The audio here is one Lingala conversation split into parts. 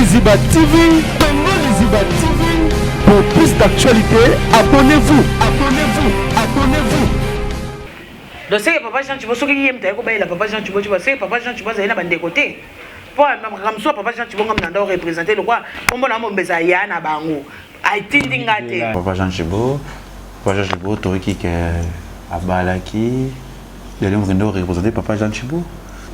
Liziba TV, Congo Liziba TV. Pour plus d'actualité, abonnez-vous. Donc c'est papa Jean Thibault ce qui aime t'as quoi la papa Jean Thibault tu vois c'est papa Jean Thibault ça bande côté. Pour même soit papa Jean Thibault comme dans représenter le quoi comme on a mon bezaya na bango. Ai tindingate. Papa Jean Thibault Toriki que abalaki d'aller venir représenter papa Jean Thibault.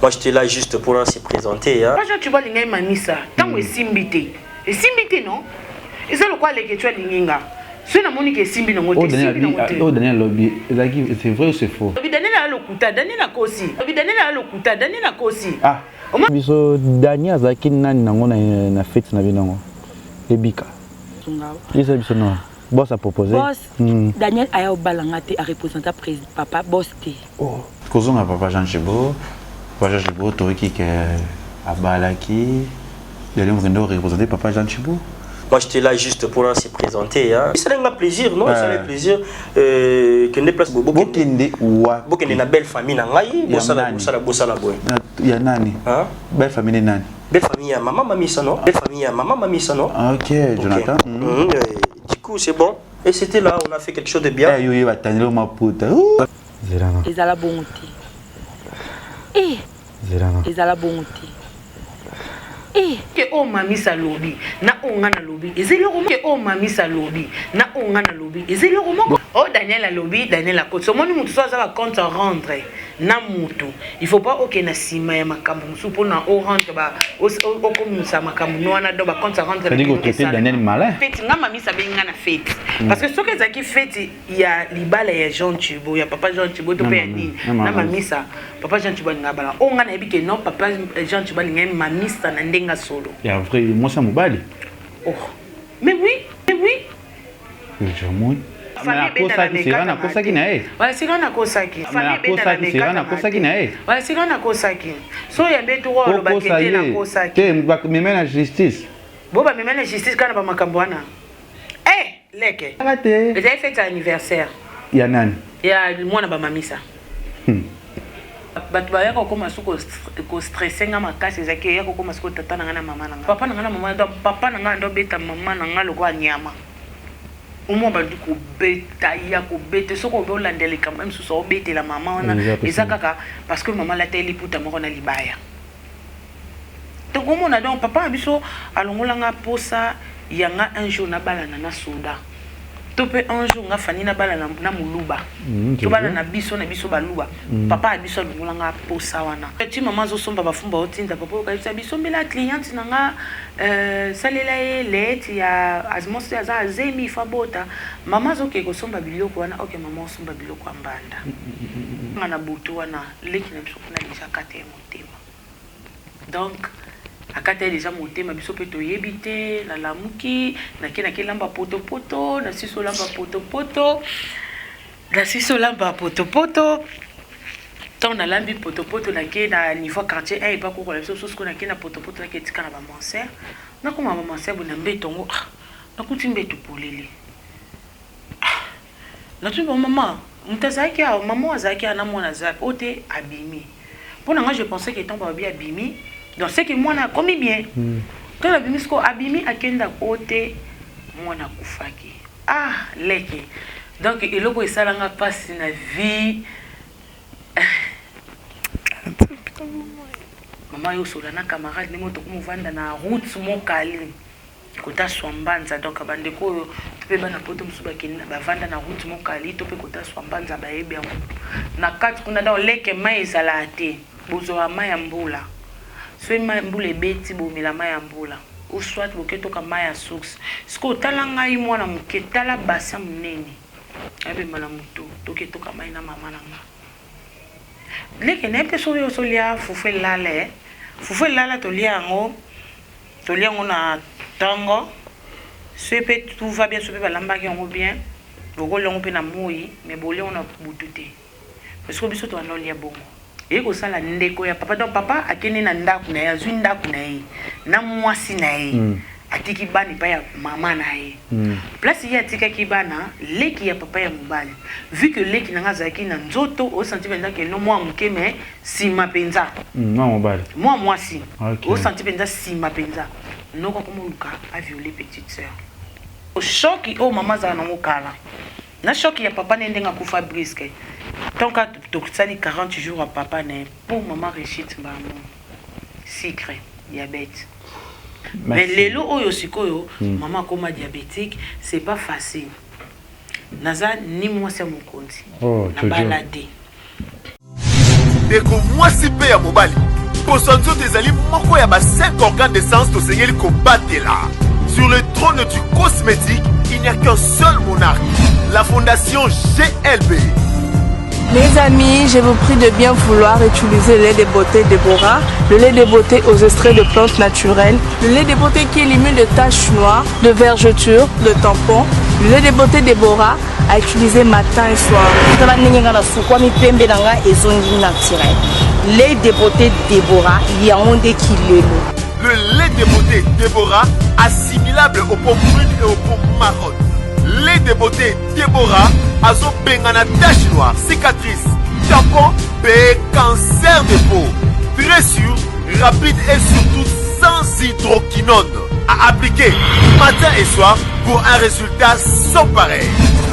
Moi j'étais là juste pour se présenter hein. Papa Jean Thibault lingai mamisa tango esimbité. Esimbité non? Et ça le quoi les que tu as linga. C'est la monique simbi non oh Daniel lobby c'est vrai ou c'est faux Daniel a lokuta Daniel a kosi ah biso Daniel azaki nani nango na fête na binango ebika isa biso non boss a proposé boss Daniel aya obalangate a représenter président papa boss té oh kozonga papa Jean Thibault Toriki que abalaki d'aller venir représenter papa Jean Thibault. Moi j'étais là juste pour se présenter hein. C'est un plaisir non, c'est un plaisir que ne place bokende wa bokende na belle famille na ngai bosala boy. Ya nani? Hein? Belle famille nani? Belle famille à maman mamisa non? Belle famille à maman mamisa non? OK, Jonathan. Du coup c'est bon et c'était là on a fait quelque chose de bien. Eh yo va tanelo ma puta. Zerana. Ezala bonté. Eh. Zerana. Ezala bonté. Que oh mamisa lobby na ongana lobby ezeli romo que oh mamisa lobby na ongana lobby ezeli romo oh Daniel a lobby Daniel a côté moni mutu so za compte rendre na mutu il faut pas OK na sima ya makambo musu pour na o rendre ba o comme ça makambo no na do ba compte rendre ça dit que Daniel malin fête nga mamisa benga na fête parce que ce que zaki fête il y a libala ya Jean Thibault ya papa Jean Thibault to pe ni na mamisa papa Jean Thibault ngabala o ngana ebike non papa Jean Thibault ngai mamisa na ndenga solo ya vrai moi ça mobali oh mais oui jamon na kosa ki sirana kosa ki na e wala sirana kosa ki wala sirana kosa ki so ya betu ko lo bakete na kosa ki te meme na justice boba meme na justice kana ba makambo wana leke arate j'ai fait anniversaire ya nani ya mwana ba mamisa batu ba yako koma suko ko stresser nga makasi zaki yako koma suko tata na ngana mama na nga papa na ngana mama ndo papa na nga ndo beta mama na nga lokwa nyama umo ba duko beta ya ko bete soko be olandele kam même so so bete la mama ona ezakaka parce que maman la teli puta moko na libaya donc umo na donc papa biso alongola nga posa yanga un jour na balana na soda topé un jour nga fani na bala na muluba to bala na biso baluba papa biso lungola nga posa wana ti maman zo somba bafumba otinda papa ka biso mbela cliente na nga salela leti ya azmos ya za zemi fabota mama zo ke ko somba biloko wana OK mama somba biloko ambanda ngana butu wana leki na biso kuna déjà kate motema donc akata déjà motema biso pe to yebite la lamuki na kena kelamba poto na siso lamba poto tant na lambi poto na kena niveau quartier et pas ko la biso so na kena poto na ketika na ba monser na ko mama monser bona mbetongo na kuti mbeto polele na tu maman mutazaki maman azaki na mwana zaki ote abimi pona nga je pensais que tomba bien abimi. Donc c'est que moi na commis bien. Quand la bimisko abimi akenda côté moi na kufaki. Ah leke. Donc eloko esalanga passe na vie. Maman yo sola na camarade nemo to kumuvanda na route mo kali. Kota swambanza donc bandeko to pe bana poto musuba kinna bavanda na route mo kali to pe kota swambanza ba yebi yango. Na kati kuna da leke mai salate. Bozo mai mbula. So mbule beti bomela mai mbula ou soit boketo ka mai ya source siko talanga yi mwana muketala basa munene abe mala muto toketo ka mai na mama nanga leke ne pe so yo so lia fufe lala to lia ngo na tango sepe tout va bien sepe balamba ki ngo bien boko longo pe na moyi mais bolé on a butute parce que biso to anolia bongo et ko sala ndeko ya papa donc papa akene na ndaku na ya zwi ndaku na ye na mwasi na ye atiki bani pa ya mama na ye place ya tika ki bana leki ya papa ya mobali vu que leki nanga zaki na nzoto o senti penza ke no mwa muke mais sima penza mwa mobali mwa mwasi o senti penza sima penza non comme Luka a violé petite sœur. Au choc oh maman za na mokala. Na choc ya papa nendenga kufa brisque. Tant que tu 40 jours à papa ne pour maman réussite maman. Sucre, diabète. Mais les lots oyo sikoyo maman comme diabétique, c'est pas facile. Naza ni moi c'est mon compte. Oh, na balade. Deko moi si pe ya mobali. Posanzo tezali moko ya ba 5 organes d'essence to sengeli ko batela. Sur le trône du cosmétique, il n'y a qu'un seul monarque, la fondation GLB. Mes amis, je vous prie de bien vouloir utiliser le lait de beauté Déborah, le lait de beauté aux extraits de plantes naturelles, le lait de beauté qui élimine les taches noires, de vergetures, de tampons, le lait de beauté Déborah à utiliser matin et soir. Lait de beauté Déborah, il y a un des kilés. Le lait de beauté Déborah, assimilable aux pommes brunes et aux pommes marronnes. Lait de beauté Déborah, azo bengana tache noire, cicatrice, tampon, cancer de peau. Très sûr, rapide et surtout sans hydroquinone. À appliquer matin et soir pour un résultat sans pareil.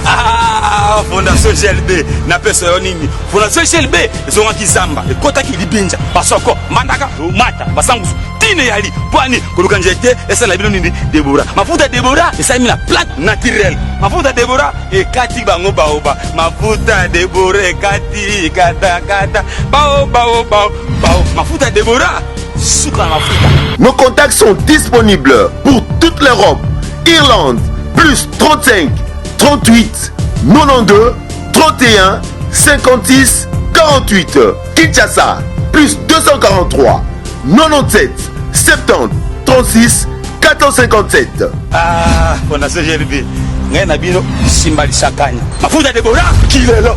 Ah, Fondation GLB, na pesa yonini. Fondation GLB, zonga kizamba, ekota kilibinja, basoko, mandaka, mata, basangusu, tine yali, pwani, kuluka njete, esa la bino nini, Déborah. Mafuta Déborah, esa mina plante naturelle. Mafuta Déborah, ekati bango baoba. Mafuta Déborah, ekati, kata, bao. Mafuta Déborah, sucre mafuta. Nos contacts sont disponibles pour toute l'Europe. Irlande, plus 35 38 92 31 56 48. Kinshasa, plus 243 97 70 36 457. Ah, Fondation GLB. Ngai na bino simbali sakanya. Mafuta Déborah, kilelo.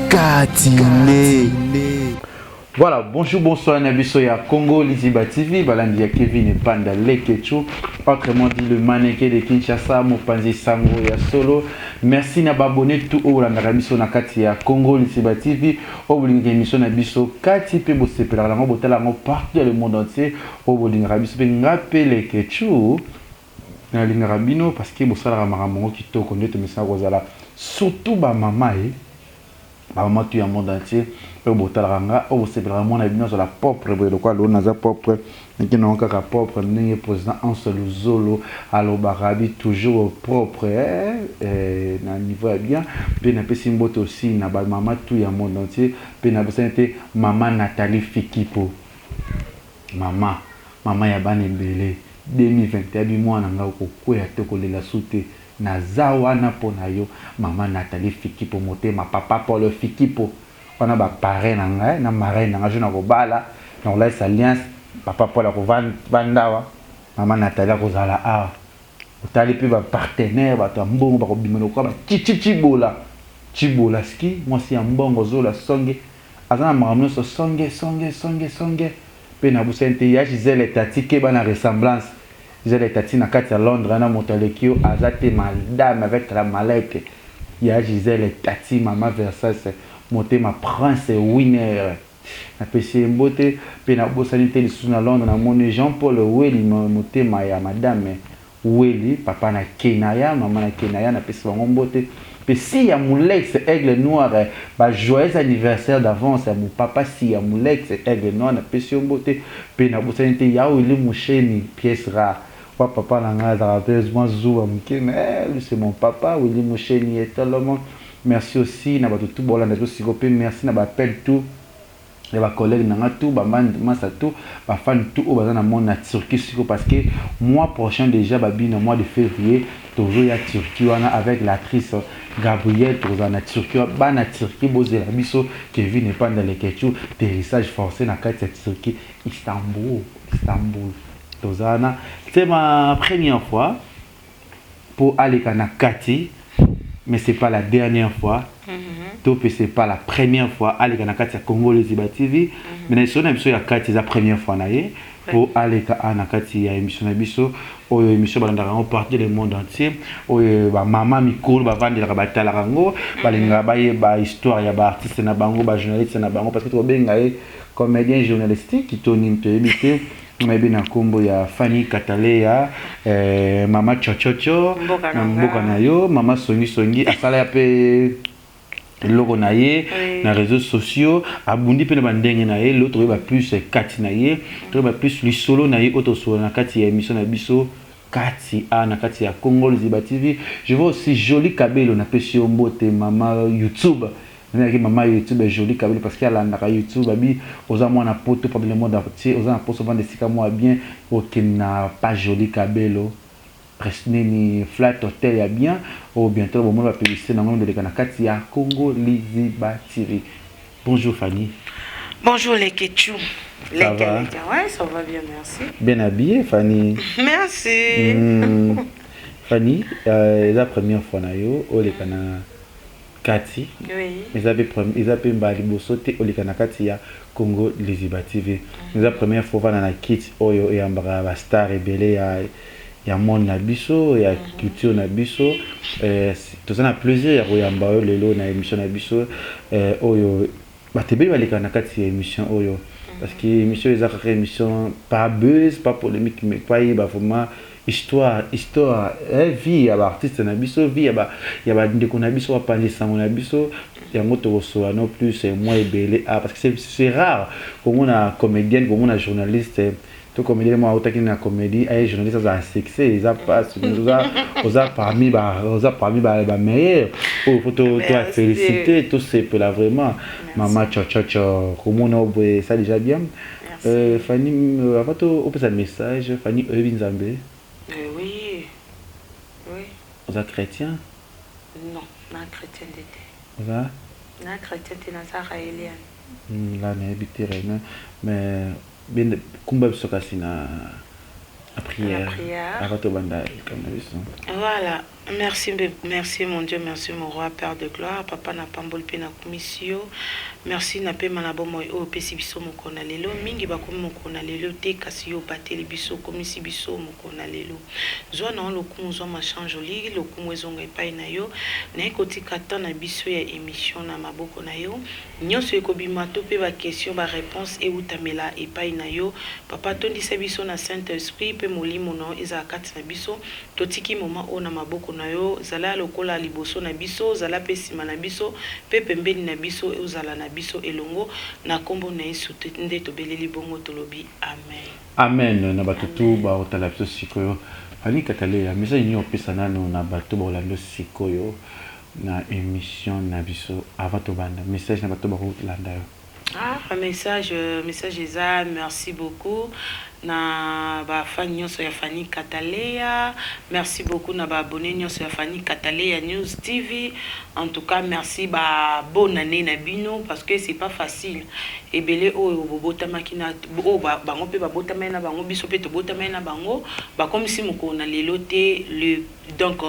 Katine. Voilà, bonjour, bonsoir, Nabiso ya Congo, Liziba TV, Balandi ya Kevin et Panda Lekecho, autrement dit le mannequin de Kinshasa, Mopanzi Sango ya Solo. Merci na babonné tout au Nabiso Nakati ya Congo, Liziba TV, au Bolinga émission Nabiso, Kati pe bosse pela lango botala ngo partout dans le monde entier, au Bolinga Nabiso pe ngape Lekecho. Na linga rabino parce que bosala maramongo kitoko ndeto mesa kozala surtout ba mama maman tu en monde entier pour botalanga au sepelera mon abino sur la propre de quoi l'on a propre qui n'ont qu'à propre n'est président en seul zolo alors barabi toujours propre na niveau bien puis na pesi mbote aussi na ba maman tu en monde entier puis na besente maman Nathalie Fikipo maman ya bane belé 2021 bi mwana nga ko kwea te ko lela sute na zawana pona yo maman Nathalie Fikipo motema papa pour le Fikipo on a ba parrain na ngai na marraine na jona ko bala na la alliance papa pour la ko vandawa maman Nathalie ko zala a otali pe ba partenaire ba tambongo ba ko bimelo ko ba chibola ski moi si ambongo zola songe azana maramno so songe pe na busente ya Gisèle Tati ke ba na ressemblance Gisèle Tati na kati à Londres na motalekio azate madame avec la mallette ya Gisèle Tati maman Versace motema prince winner na pesi mbote pe na bosanité le sous na Londres na mone Jean-Paul Weli motema ya madame Weli papa na Kenaya maman na Kenaya na pesi bango mbote pe si ya Moulex aigle noir ba joyeux anniversaire d'avance à mon papa si ya Moulex aigle noir na pesi mbote pe na bosanité ya Weli Moucheni pièce rare papa nanga rappeuse-moi Zou Amkene c'est mon papa Weli Moucheni et tellement merci aussi na bato tout bolanda to sikopé merci na ba appel tout et ba collègue nanga tout ba masa tout ba fan tout au bazana mon na Turquie siko parce que mois prochain déjà babi na mois de février toujours ya Turquie wana avec l'actrice Gabrielle Tozana Turquie ba na Turquie bozela biso Kevin et Panda Lekecho atterrissage forcé na kati ya Turquie Istanbul Tozana c'est ma première fois pour aller à Kati mais c'est pas la dernière fois c'est pas la première fois aller à Kati à Congo Liziba TV mais sur l'émission ya Kati c'est la première fois naie pour aller à Kati ya émission nabiso o émission balanda en partie du monde entier o ba mama mikolo ba vandela ba talarango balinga ba histoire ya ba artiste na bango ba journaliste na bango parce que to benga comédien journalistique qui tourne une télévision. Mais bien kombo ya Fanny Katalea, Mama Chochocho, Mboka Nayo, Mama Songi, asala pe logo na ye na réseaux sociaux, abundi pe na bandenge na ye, l'autre va plus kati na ye, l'autre va plus lui solo na ye, auto solo na kati ya émission na biso kati a na kati ya Congo Liziba TV. Je vois aussi Joli Kabelo na pesi ombote mama YouTube. Maman YouTube est jolie parce qu'il y a la YouTube abi oza mwana poto pour le monde entier oza na poso vendre sika moi bien aucun n'a pas joli Kabelo presque ni flat hotel ya bien ou bientôt bon va publicité dans le monde de Kanakati ya Congo Liziba TV. Bonjour Fanny. Bonjour les Ketchou. Les Ketchou. Ouais, ça va bien, merci. Bien habillé Fanny. Merci. Fanny, la première fois na yo o le kana Kati, oui. Ils avaient mbali bosote olikana kati ya Congo Liziba TV. Nous la première fois dans la kit oyo et ambara ba star rebelle ya monde na biso ya culture na biso tout ça na plaisir ya koyamba oyo lelo na émission na biso oyo batebeli balikana kati ya émission oyo parce que émission ezaka émission pas buzz pas polémique mais pas vraiment histoire vie ya ba artiste na biso vie ya ba ndeko na biso bapanzi sango na biso ya moto kosoa non plus moi ebele parce que c'est rare comme on a comédienne comme on a journaliste tout comédien moi autant qu'il na comédie et journaliste ça a succès ils a pas osa parmi ba meilleur faut toi féliciter tout c'est pour la vraiment maman chochocho comme on a ça déjà bien Fanny avant tout on peut un message Fanny Nzambe. Oui. Vous êtes chrétien? Non, non chrétien d'été. Vous êtes? Non chrétien d'été, non israélien. Là, on habite rien, mais bien, comment vous êtes na prière? Avant tout, banda comme ça. Voilà. Merci mon Dieu, merci mon roi, Père de gloire, papa na pambol pe na commission. Merci na pe manabo mo o pesi biso mo kona lelo mingi ba komi mo kona lelo te kasi yo bateli biso komisi biso mo kona lelo. Zo na lo kunzo ma chanjoli lo kumwezonga epai na yo na ekoti kata na biso ya émission na maboko na yo. Nyonso ekobima to pe ba question ba réponse e utamela epai na yo. Papa tondisa biso na Saint-Esprit pe molimo no eza kati na biso totiki moment o na maboko na yo zala lokola liboso na biso zala pesima na biso pe pembeni na biso e uzala na biso elongo na kombo na Yesu nde tobeleli bongo tolobi amen. Amen na batutu ba otala biso sikoyo Fanny Katalea message ni opesa nano na batu ba olando sikoyo na émission na biso avant to banda message na batu ba olanda yo. Message eza merci beaucoup na ba fan nyonso ya Fanny Katalea, merci beaucoup na ba abonné nyonso ya Fanny Katalea News TV. En tout cas merci ba bonne année na bino parce que c'est pas facile ebele oyo bobotama kina o bango pe babotama na bango biso pe to botama na bango ba comme si moko na lelo te le donc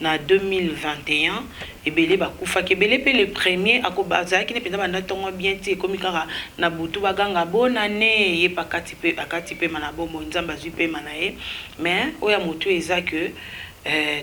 na 2021 ebele bakufa kebele pe le premier akobaza ki ne penda banda tongo bien ti komi kaka na butu baganga bonane ye pakati pe manabo mo nzamba zui pe manaye mais oya moto eza que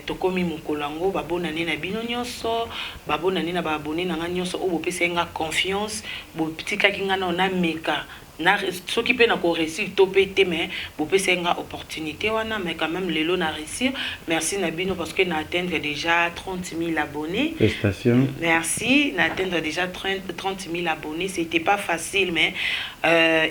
tokomi mokolango babonane na bino nyonso babonane na babone na nga nyonso o bopesa nga confiance botikaki nga na meka na soki pe na ko réussir to pété mais bo pesa nga opportunité wana mais quand même lelo na réussir merci na bino parce que na atteindre déjà 30 000 abonnés. Félicitations. Merci na atteindre déjà 30 000 abonnés, c'était pas facile mais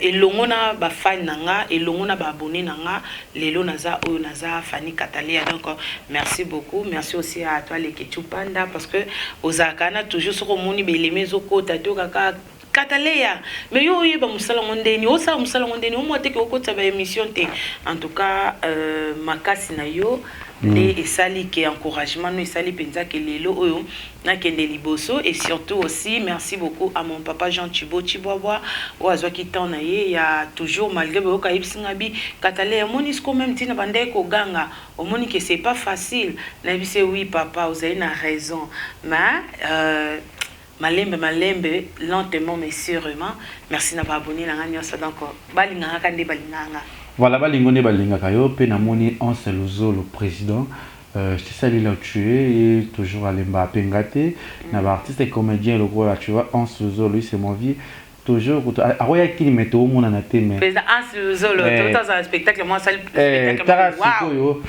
elongo na ba fan nanga elongo na ba abonnés nanga lelo naza oyo naza Fanny Katalea donc merci beaucoup, merci aussi à toi les Ketchou Panda parce que ozakana toujours sur moni beleme zoko tato kaka Katalea mais yo yeba musala ngondeni osa musala ngondeni omo te ko kota ba émission te en tout cas makasi na yo les esali ke encouragement no esali penza ke lelo oyo na kende liboso et surtout aussi merci beaucoup à mon papa Jean Thibaut Chiboabwa o azwa ki temps na ye ya toujours malgré bo ka ipsinga bi Katalea monis quand même tina bande ko ganga o moni que c'est pas facile na bi c'est oui papa vous avez une raison mais malembe lentement mais sûrement merci na ba abonné na ngani ça donc balinga kande balinga. Voilà, balingone balinga kayo pe na moni Anse Luzo le président c'est ça il a tué et toujours à l'emba pengate na ba artiste et comédien le gros là tu vois Anse Luzo lui c'est mon vie toujours aroya kini meto mona na teme président Ansel tout un spectacle moi ça spectacle tara sikoyo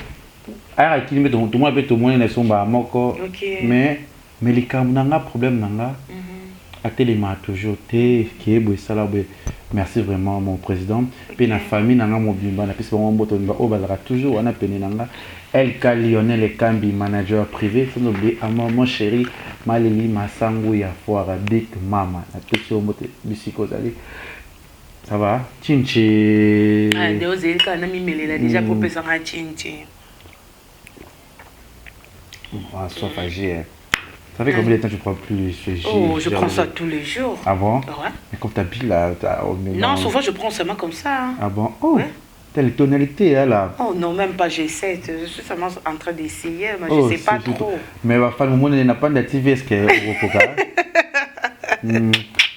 aya kini meto tout moi beto mona na somba moko mais likambo nanga problème nanga atelema toujours te kiebo sala be merci vraiment mon président pe na famille nanga mobimba na pesa mo mboto mba o bazaka toujours wana pene nanga El Lionel Kambi, manager privé, sans oublier à mon chéri, Malili Masango ya foire Big Mama. La question de Bissicozali. Ça va? Chinchi. Ah, désolé, quand on a mis déjà pour passer à Chinchi. Ah, sauf agir. Ça fait combien de temps tu prends plus ce jus? Oh, je prends ça tous les jours. Ah bon? Ouais. Mais comme t'as bu là, non, souvent je prends seulement comme ça. Hein. Ah bon? Oh. Ouais. Telle tonalité là. Oh non, même pas, j'essaie. Je suis seulement en train d'essayer, mais je sais pas trop. Mais ma femme, on n'a pas de TV, est-ce qu'elle est au Coca?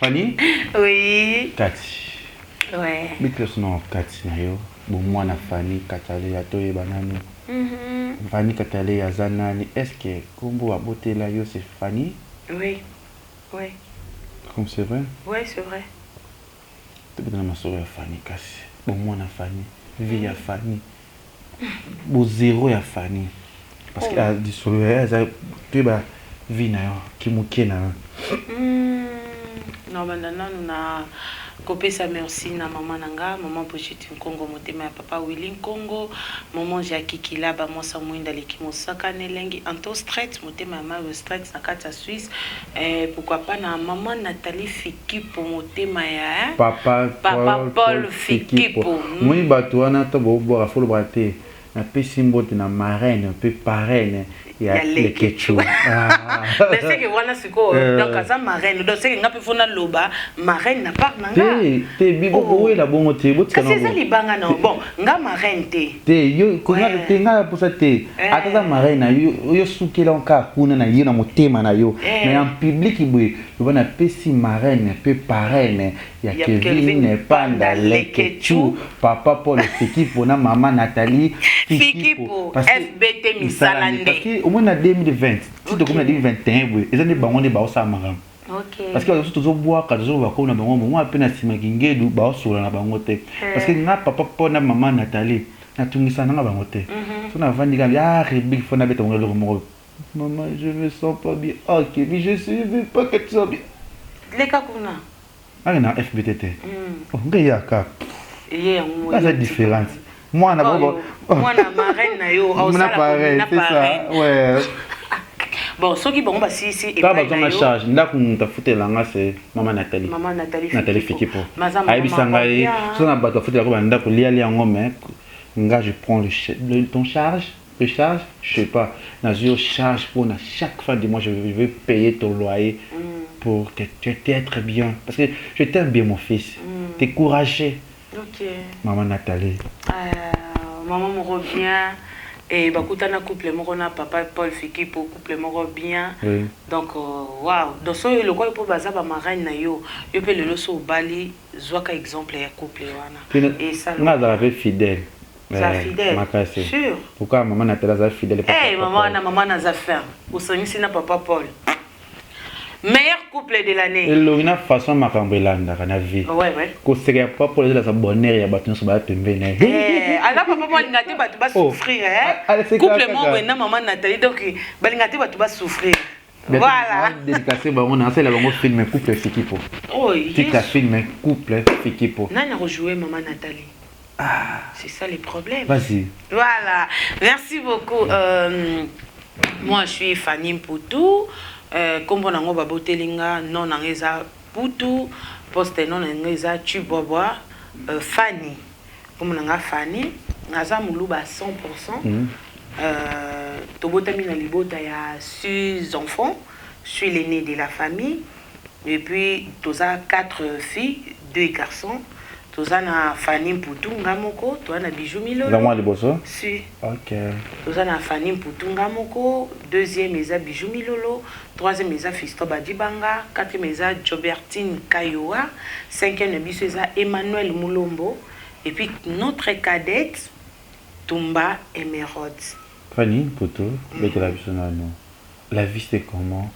Fanny? Oui. Cathy. Ouais. Mais que ce nom Cathy, bon, moi, na Fanny, Katale, ya Toye Banani. Fanny, Katale, ya Zanani. Est-ce que Combo a beauté là, c'est Fanny? Oui. Oui. Comme c'est vrai? Oui, c'est vrai. Tu peux donner ma soeur Fanny, Cassie. Bon, moi, na Fanny. Vie à Fanny. Bon, zéro à Fanny. Parce qu'elle a dit sur le tu vas vie qui mouké na. Non, maintenant nous a copé sa merci na maman nanga, maman Pochitine Congo motema ya papa Willing Congo, maman Jackie Kilaba mo samwinda lekimo saka nelengi anto straight motema ya mayo straight na kata Suisse. Pourquoi pas na maman Nathalie Fikipo motema ya papa Paul Fikipo. Moi bato wana to bo bo afolo brate. Na pe simbote na marraine, pe parraine. Il y a les ketchup. Mais c'est que voilà ce que donc ça marraine donc c'est que ngapi fona loba marraine na part nanga. Te bibo bowe la bongo te bo tsana. C'est ça libanga non. Bon, nga marraine te. Yo ko nga te nga pour ça te. Ata marraine yo sukela onka kuna na yo na motema na yo. Mais en public ibwe, yo bana pesi marraine, pe parraine. Il y a Kevin Panda les ketchup, papa Paul Fikipo na maman Nathalie Fikipo FBT Misalande. Parce que au moins en 2020, si tu comme en 2021, ils ont des bancs de baosa maram. OK. Parce que surtout zo bois quand zo ba ko na bango moi appena sima kingedu baosola na bango te. Parce que nga papa Paul na maman Nathalie na tungisa na bango te. So na vandi ga ya rebig fona beta ngolo mo. Maman, je me sens pas bien. OK, mais je sais pas que tu sens bien. Les kakuna. Ah non, FBTT. Oh, ngayaka. Yeah, c'est différent. Moi, na moi na marraine na yo, on a pareil, c'est ça. Ouais. Bon, ceux qui vont si et pas besoin de charge. Là qu'on t'a foutu là, c'est maman Nathalie. Maman Nathalie Fikipo. Aïe bisangai. Si on a battu foutu là qu'on a pour lier en ngomé. Nga je prends ton charge. Le charge, je sais pas. Dans une charge pour chaque fin du mois, je vais payer ton loyer. Pour que tu être bien. Parce que je t'aime bien, mon fils. T'es courageux. Ok. Maman Nathalie. Maman me revient. Et bakutana couple moko na papa Paul Fikipo couple moko bien. Oui. Donc waouh. Donc so le quoi pour baza ba marraine na yo. Yo pe le loso bali zwaka exemple ya couple wana. Et ça on a fidèle. Ça fidèle. Sûr. Pourquoi maman Nathalie est fidèle? Eh maman na affaire. Au songisi na papa Paul. Meilleur couple de l'année. Et l'orina façon makambelanda kana vie. Ouais. Ko seka pas pour les sa bonheur ya batu so ba pembene. Ala papa moi ngate batu ba souffrir Couple moi na maman Nathalie donc balingate batu ba souffrir. Voilà. Dédicacé ba on a fait la bongo film couple Fikipo. Oh, yes. Qui t'a filmé couple Fikipo. Nana rejoué maman Nathalie. C'est ça les problèmes. Vas-y. Voilà. Merci beaucoup. Moi je suis Fanny Mpoutou. Comme on a un babotelinga non angeza Poutou poste non angeza Tubobwa Fanny comme on a Fanny naza muluba 100%. Tobotami na libota ya 6 enfants. Je suis l'aîné de la famille et puis toza 4 filles, 2 garçons. Toza na Fanny Mpoutou ngamoko, toza na Bijou Milolo. Dans moi les bosso? Si. OK. Toza na Fanny Mpoutou ngamoko, deuxième eza Bijou Milolo, troisième eza Fisto Badibanga, quatrième eza Jobertine Kayoa, cinquième biso eza Emmanuel Moulombo et puis notre cadette Tumba Emerald. Fanny Mpoutou, la vie c'est comment?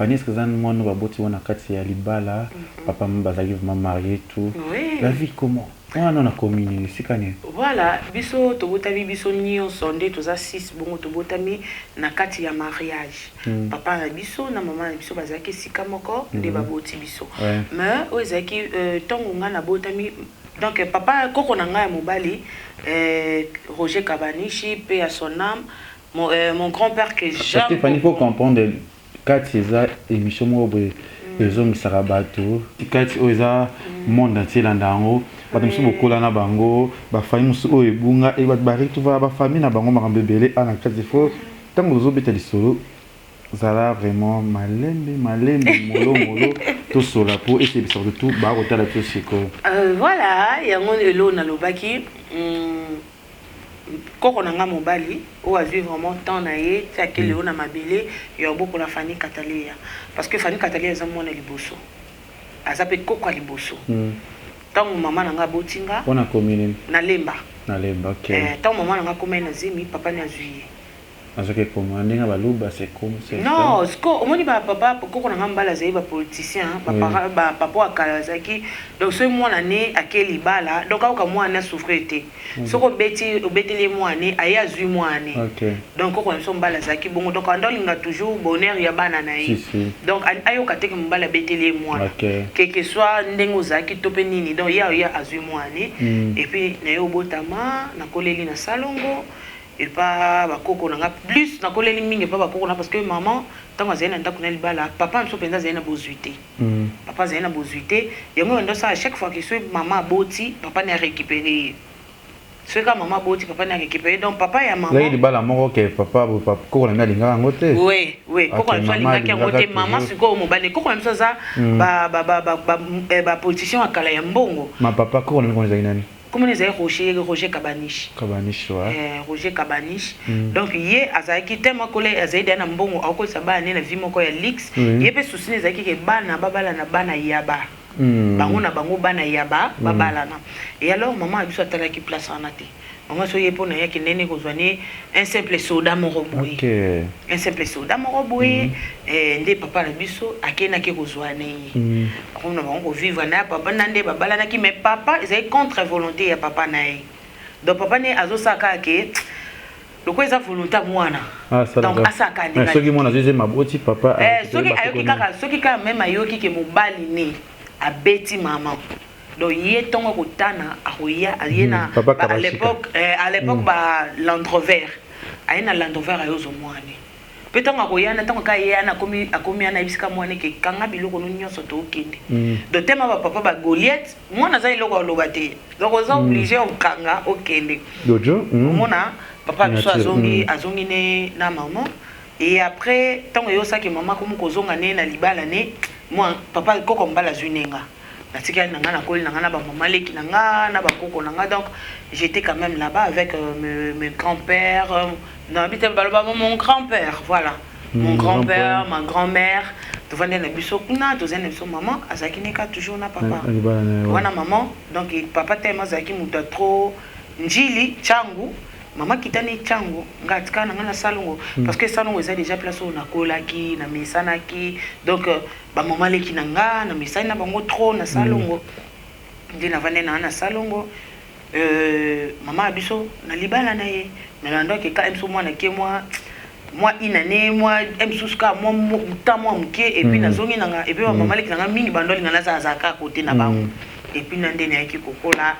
Fanny est-ce que ça moi nous va boti on a kati ya libala papa mbazaki vraiment marié tout la vie comment on a communié c'est kané voilà biso tobotami biso nyonso nde toza 6 bongo tobotami na kati ya mariage papa na biso na mama na biso bazaki sika moko nde baboti biso mais ozaki tongo nga na botami donc papa koko na nga ya mobali Roger Kabanishi paix à son âme mon grand-père que j'aime parce que Fanny faut comprendre quand c'est émission moi les hommes sarabato quand oza monde entier là ndango bato musu bokola na bango ba famille musu o ebunga e ba bari tu va ba famille na bango makambebele ana kati faut tango zo beta lisolo zala vraiment malembe molo to sola po et c'est surtout ba rotala to siko voilà yango elo na lobaki koko nanga mobali o a vu vraiment temps na ye ta ke leo na mabele yo beaucoup la Fanny Katalia parce que Fanny Katalia za mona liboso azape koko liboso tant maman nanga botinga on a communié na lemba OK tant maman nanga komena zimi papa na zuye azoke commandé na baluba c'est comme c'est non ce ko omoni ba papa koko nanga mbala zai ba politicien ba papa akalazaki donc ce moi l'année à quel libala donc au moi na souffrité ce ko beti obetele moi année aya zui moi année donc koko nso mbala zaki bongo donc andolinga toujours bonheur ya bana na yi donc ayo kateke mbala betele moi quel que soit ndengo zaki tope nini donc ya azui moi année et puis na yo botama na koleli na salongo et pas bakoko nanga plus na koleli mingi pas bakoko na parce que maman tango zena ndako na libala papa mso penza zena bozuité papa zena bozuité yango ndo ça à chaque fois que soit maman boti papa n'a récupéré c'est quand maman boti papa n'a récupéré donc papa ya maman là il libala moko que papa koko na linga ngote oui koko na linga ki ngote maman siko mobane koko na mso za ba politicien akala ya mbongo ma papa koko na ngoza inani comment les Roger Kabanishi Roger Kabanishi donc yé azaki tellement collé azai na mbongo ako sabana na vie moko ya lix yé pe souci ezaki ke bana babala na bana yaba bango na bango bana yaba babala na et alors maman a biso atala ki place en até maman so yé pona yaki nene kozwani un simple soda moko boye un simple soda moko boye ndé papa na biso akena ke kozwani on a bango vivre na papa nande babala na ki mais papa ils contre volonté ya papa na yi donc papa ne azo saka ke loko eza volonté mwana donc asaka ndinga soki mwana zeze maboti papa soki ayoki kaka soki kaka même ayoki ke mobali ne abeti maman donc yé tongo kotana akoya ayena à l'époque ba l'endrover ayena l'endrover ayozo mwani petanga koyana tango ka yana akomi ana ibisika mwana ke kanga biloko no nyonso to okende donc tema ba papa ba Goliath mwana za iloko alobate donc oza obligé okanga okende dojo mona papa biso azongi ne na maman et après tango yo saki maman komu kozonga ne na libala ne moi papa koko mbala zwinenga natika nanga na koli nanga na ba maman leki nanga na ba koko nanga donc j'étais quand même là-bas avec mes grands-pères non mon grand-père voilà mon grand-père ma grand-mère tu vois na biso kuna tu zene biso maman azaki neka toujours na papa wana maman donc papa tellement azaki muta trop njili changu maman kitani changu ngatika nanga na salongo parce que salongo eza déjà place on a kolaki na mesanaki donc ba maman leki nanga na mesana na bango trop na salongo ndina vande na salongo maman abiso na libala na ye mais donc ka emso mwana ke moi inane moi emsuska moi muta moi mke et puis nazongi nanga et puis maman leki nanga mingi bandoli ngana za zaka côté na bango et puis nande na yaki kokola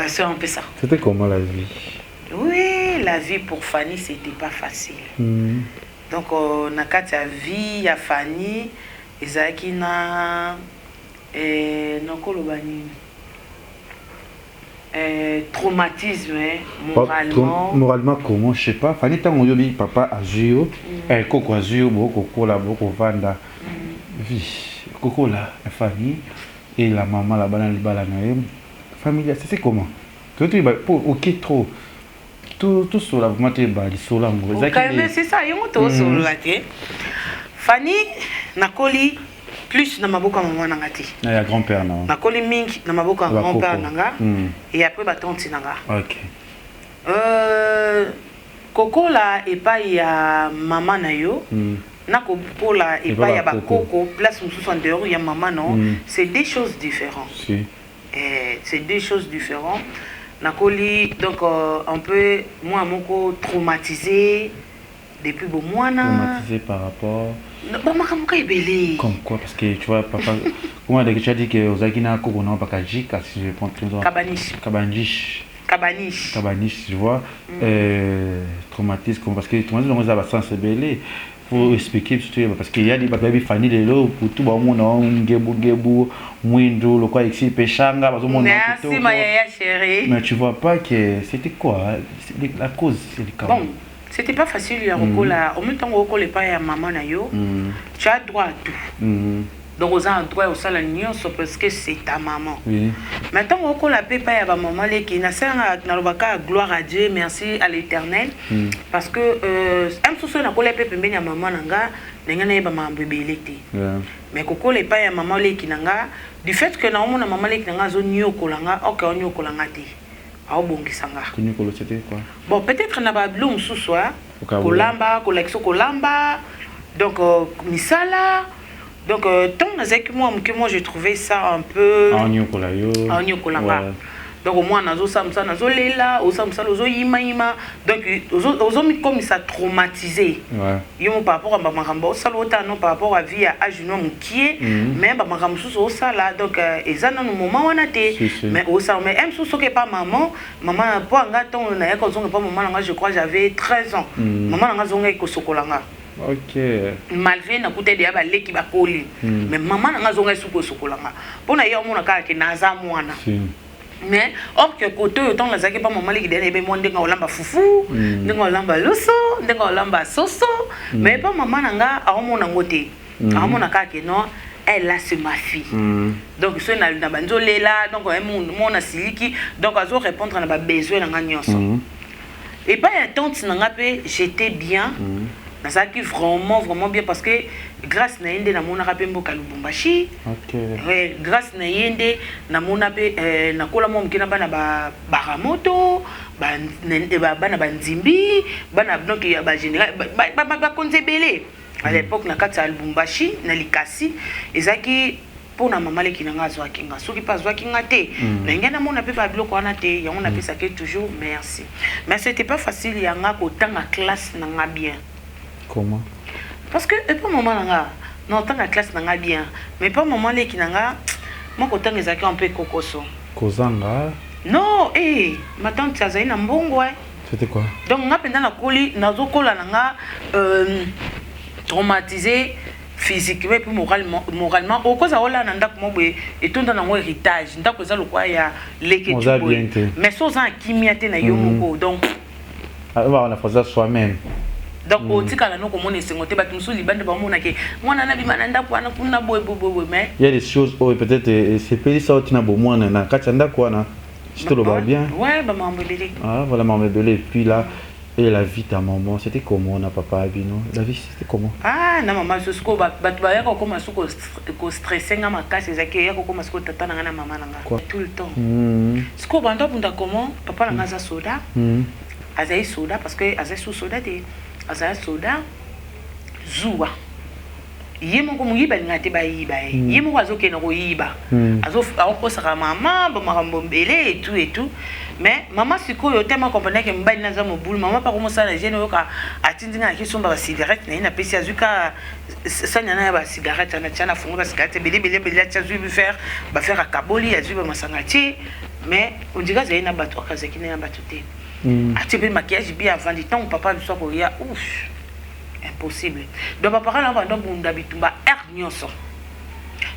c'est un peu ça. C'était comment la vie? Oui, la vie pour Fanny c'était pas facile. Donc na kati ya vie ya Fanny ezaki na nokolobani traumatisme moralement comment je sais pas Fanny tango yobi papa azio koko azio boko kola boko vanda vie koko la famille et la maman la banane libala na famille c'est comment que tu pour OK trop tout sur la vraiment te ba lisola ngo mais c'est ça yongo to sur la té Fanny nakoli plus na maboka maman nanga ti na ya grand-père na nakoli mingi na maboka grand-père nanga et après ba tante nanga OK kokola et pas ya maman na yo nako pola et pas ya ba koko place mususu en dehors ya maman non c'est des choses différentes. C'est deux choses différentes. Nakoli donc un peu moi moko traumatisé depuis bon mois traumatisé par rapport comme quoi parce que tu vois papa comment tu as dit que Ozakina Koko non pas Kajika si je prends tout Kabanish tu vois traumatisme parce que traumatisme on a sens belé faut expliquer parce qu'il y a des baby famille de l'eau pour tout bon monde gebu mwindo le quoi ici pechanga parce que mon merci ma chérie mais tu vois pas que c'était quoi la cause c'est bon c'était pas facile ya rokola au même temps rokola pas ya maman na yo tu as droit à tout donc aux a droit au sala nyonso parce que c'est ta maman maintenant rokola pas ya ba maman les qui na sanga na lobaka gloire à Dieu merci à l'Éternel parce que am soso na kola pepe mbenya maman nanga nenga na ba mambo belete mais kokola pas ya maman les qui nanga du fait que na omona maman les qui nanga zo nyokola nga OK nyokola nga te bon peut-être na ba blum soir kolamba kolexo kolamba donc misala donc tant avec moi je trouvais ça un peu donc au moins nazo samsa nazo lela au samsa lozo yima donc ozo mi comme ça traumatisé yo par rapport à makambo salota non par rapport à vie à Juno mukie mais makambo sous ça là donc ezana no moment wana te mais au ça mais même sous que pas maman pour nga ton na ya ko zonga pas maman nga je crois j'avais 13 ans maman nga zonga ko sokolanga OK malgré na kuté de ba leki ba koli mais maman nga zonga suko sokolanga pona yo mona ka ke naza mwana mais or que côté autant la zaki pas maman qui derrière be monde nga olamba fufu nga olamba loso nga olamba soso mais pas maman nga a mona ngote a mona ka ke non elle là c'est ma fille donc so na banzo lela donc mon na siliki donc azo répondre na ba besoin nga nyonso et pas ya tante nga pe j'étais bien ça qui vraiment bien parce que grâce na yende na mona rapé mboka Lubumbashi grâce na yende na mona pe na kola mo mkina bana ba baramoto bana banzimbi bana donc ya ba général ba konzebele à l'époque na kati ya Lubumbashi na likasi ezaki pour na maman qui n'a zo kinga soki pas zo kinga te na ngena mona pe ba biloko wana te yango na pesa que toujours merci mais c'était pas facile yanga ko tanga classe na nga bien. Comment? Parce que pas maman nanga non tant la classe nanga bien mais pas maman les qui nanga moi ko tanga ezaki un peu kokoso kozanga non ma tante ça na mbongo c'était quoi donc nga penda na koli nazo kola nanga traumatisé physiquement et puis moralement au cause ola na ndako mobwe etonda na ngo héritage ndako za lokwa ya leke tu mais sans en kimia te na yo moko donc on a fait ça soi-même. Donc au tikala no komona sengo te batu musuli bande ba mona ke mwana na bima na ndako wana kuna boy mais il y a des choses peut-être c'est pas ça tina bo mwana na kati ndako wana je te le vois bien ba mambo belé voilà mambo belé puis là et la vie ta maman c'était comment na papa abino la vie c'était comment na maman ce sko ba ya ko koma suko ko stressé nga makasi ezaki ya ko koma suko tata na nga na maman nga tout le temps sko banda bunda comment papa na nga za soda azai soda parce que azai sous soda te azai soda zuwa yemo ko muyiba ngati ba yiba yemo ko azoke na ko yiba azof akosa mama ba makambo mbele et tout mais maman sikoyo tellement comprendre que mbani na za mobulu maman pas comment ça la gêne yoka atindinga ki somba ba cigarette na ina pesi azuka sanya na ba cigarette na tchana funga ba cigarette bele tcha zu faire ba faire akaboli azu ba masangati mais on dirait que na bato akazaki na bato te atipe maquillage bien avant du temps papa lui soit pour ya ouf impossible donc papa là va donc bunda bitumba nyonso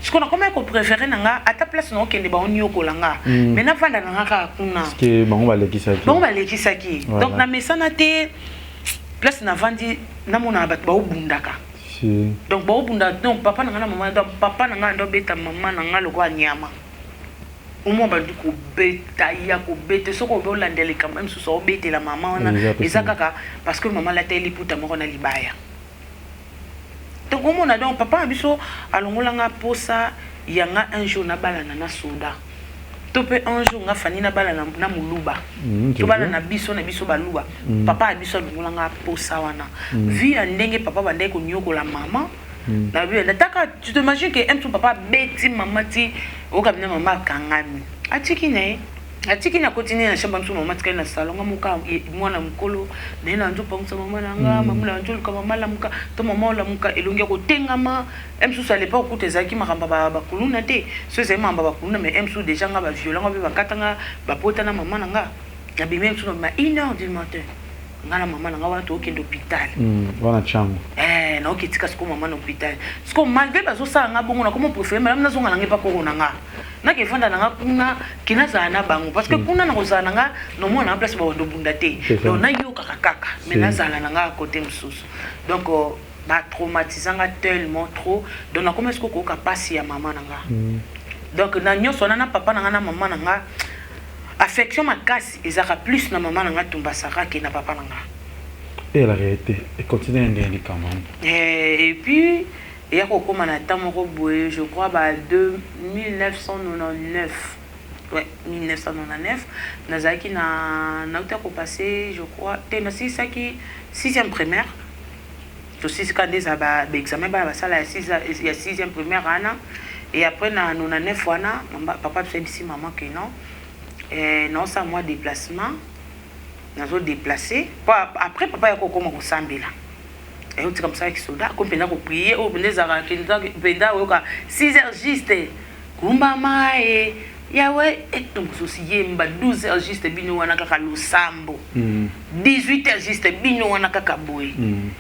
ce qu'on a comment qu'on préférer nanga à ta place non kende ba onyoko langa mais na vanda nanga ka kuna parce que bon va lekisaki donc na mesana te place na vandi na mona ba bundaka donc ba bunda donc papa nanga na maman donc papa nanga ndo beta maman nanga lo kwa nyama omo ba du ko beta ya ko beta soko be olandele quand même sous so beta la maman na ezakaka parce que maman la teli puta moko na libaya. Donc on a donc papa biso alongolanga posa yanga un jour na balana na soda Topé un jour nga fani na bala na muluba. To bala na biso baluba. Papa a biso lungulanga posa wana. Vu ndenge papa bande ko nyoko la maman. Na bi nataka tu te imagines que un papa beti maman ti o kabina maman kangami. Atiki na continue na shamba msu maman tika na salon nga muka mwana mkolo na ina nzo pangsa maman nga maman na nzo ka maman la muka to maman la muka elongia ko tengama msu sa lepa ko tezaki makamba ba kuluna te so c'est mamba ba kuluna mais msu déjà nga ba violent nga ba katanga ba pota na maman nga na bi même msu na 1h du matin nga na maman nga wana to okende hôpital wana chango na okitika siko maman na hôpital siko malgré bazo sa nga bongo na comment préférer madame na zonga na ngepa ko na nga na ke fanda nga kuna kinaza na bango parce que kuna na kozana nga no mona place ba ndo bunda te donc na yo kaka mais na zala nga côté msusu donc ba traumatisanga tellement trop donc na comment est-ce ko ka passer ya maman nga donc na nyoso na papa nga na maman nga affection makasi ezaka plus na maman nga tumbasaka ke na papa nga et la réalité et continue ndeni quand même et puis il y a beaucoup de je crois, de 1999. Ouais, 1999. Nazaki na passé, je crois, c'est ça qui 6e primaire. Je suis quand des examen il y a 6e primaire et après na 99 wana papa fait ici maman que non. Et non ça moi déplacement. Nazo déplacé. Après papa il y a comment on s'embête là. Et on dit comme ça, comme on a prié, on a 6 heures juste. Kumbama et Yahweh, et donc aussi, 12 heures juste, bino wana kaka lusambo. 18 heures juste, bino wana kaka boy.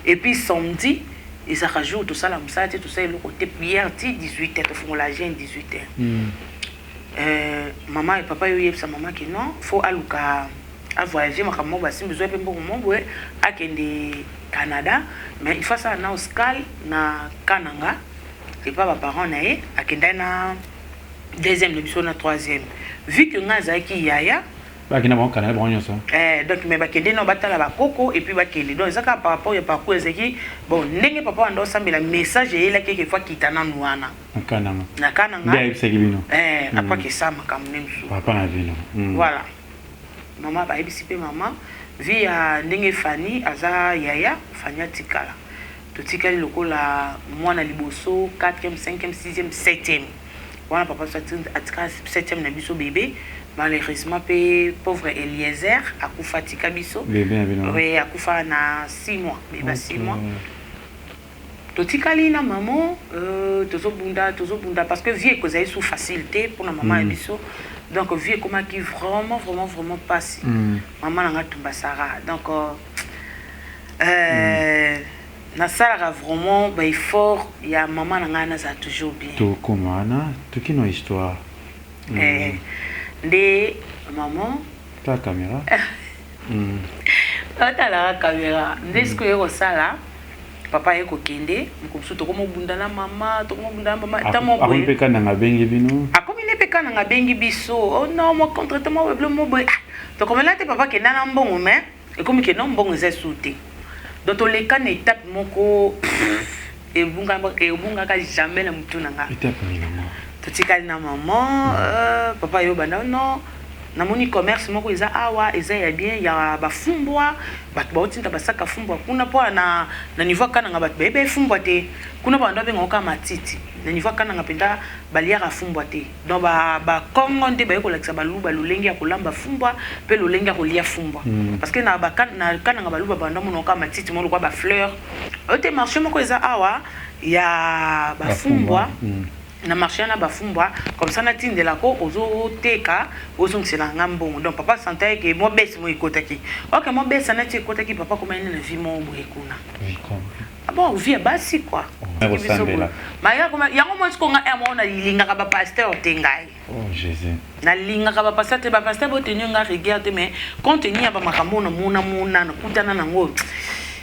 Et puis samedi, ils rajoutent tout ça, tout ça, le côté prière, 18 heures, ils font la gêne 18 heures. Maman et papa, ils disent à maman que non, il faut aller à voyager, ma maman, si besoin de mon à Canada, mais il faut ça na Oscal na Kananga, c'est pas mes parents naé, à Kendana deuxième, l'émission na troisième. Vu que nga zaki yaya, bah qui n'a pas Canada, bon ça. Donc mais bah Kendé no batala ba coco et puis bah Kendé. Donc ça par rapport au parcours zaki, bon n'enge papa ando sambe la message est là quelquefois qui tana nuana. Na Kananga. Na Kananga. Bien c'est bino. Après que ça ma quand même. Papa na bino. Voilà. Maman ba ebisipe maman. Via ndenge Fanny aza yaya Fanny atikala to tikali lokola mwana liboso 4e 5e 6e 7e wana papa atika 7e na biso bébé malheureusement pe pauvre Eliezer akufa tika biso bébé oui akufa na 6 mois bébé 6 mois to tikali na maman tozobunda parce que vie kozai sous facilité pour la maman biso. Donc, vie comment qui vraiment passe. Maman n'a pas Sarah. Donc, na Sarah vraiment fort. Il y a maman n'a ça toujours bien. Tout comment tout qui nos histoire. De maman. Ta caméra. La caméra. Dès ce que au sala. Papa yeko kende, mkomsu to komo bunda na mama, tamo boy. Akomi peka na ngabengi bino. Akomi ne peka na ngabengi biso. Oh non, moi contratement weble mo boy. To comme là te papa ke na mbongo mais et comme ke non mbongo za souté. Donc to le kan étape moko et bunga ka jamais na mutu na nga. Étape ni maman. To tikali na maman, papa yo bana non. Na moni commerce moko eza awa eza ya bien ya bafumbwa bat ba otinta basaka fumbwa kuna po na niveau kana nga bat bebe fumbwa te kuna ba ndo benga oka matiti na niveau kana nga penda baliara fumbwa te donc ba kongo nde ba ko lakisa baluba lulengi ya kolamba fumbwa pe lulengi ya kolia fumbwa parce que na kana nga baluba ba ndo mono oka matiti mo lokwa ba fleur ote marché moko eza awa ya bafumbwa na marché na bafumbwa comme ça na tinde la ko ozo teka ozo nsela ngambongo donc papa sentait que moi baisse moi ikotaki OK moi baisse na ti ikotaki papa comme une vie mo boekuna ah bon vie basi quoi maya comme yango moi ko nga emo na linga ka ba pasteur tengai oh Jésus na linga ka ba pasteur te ba pasteur bo tenir nga regarde mais contenu ya ba makambo na muna na kutana na ngo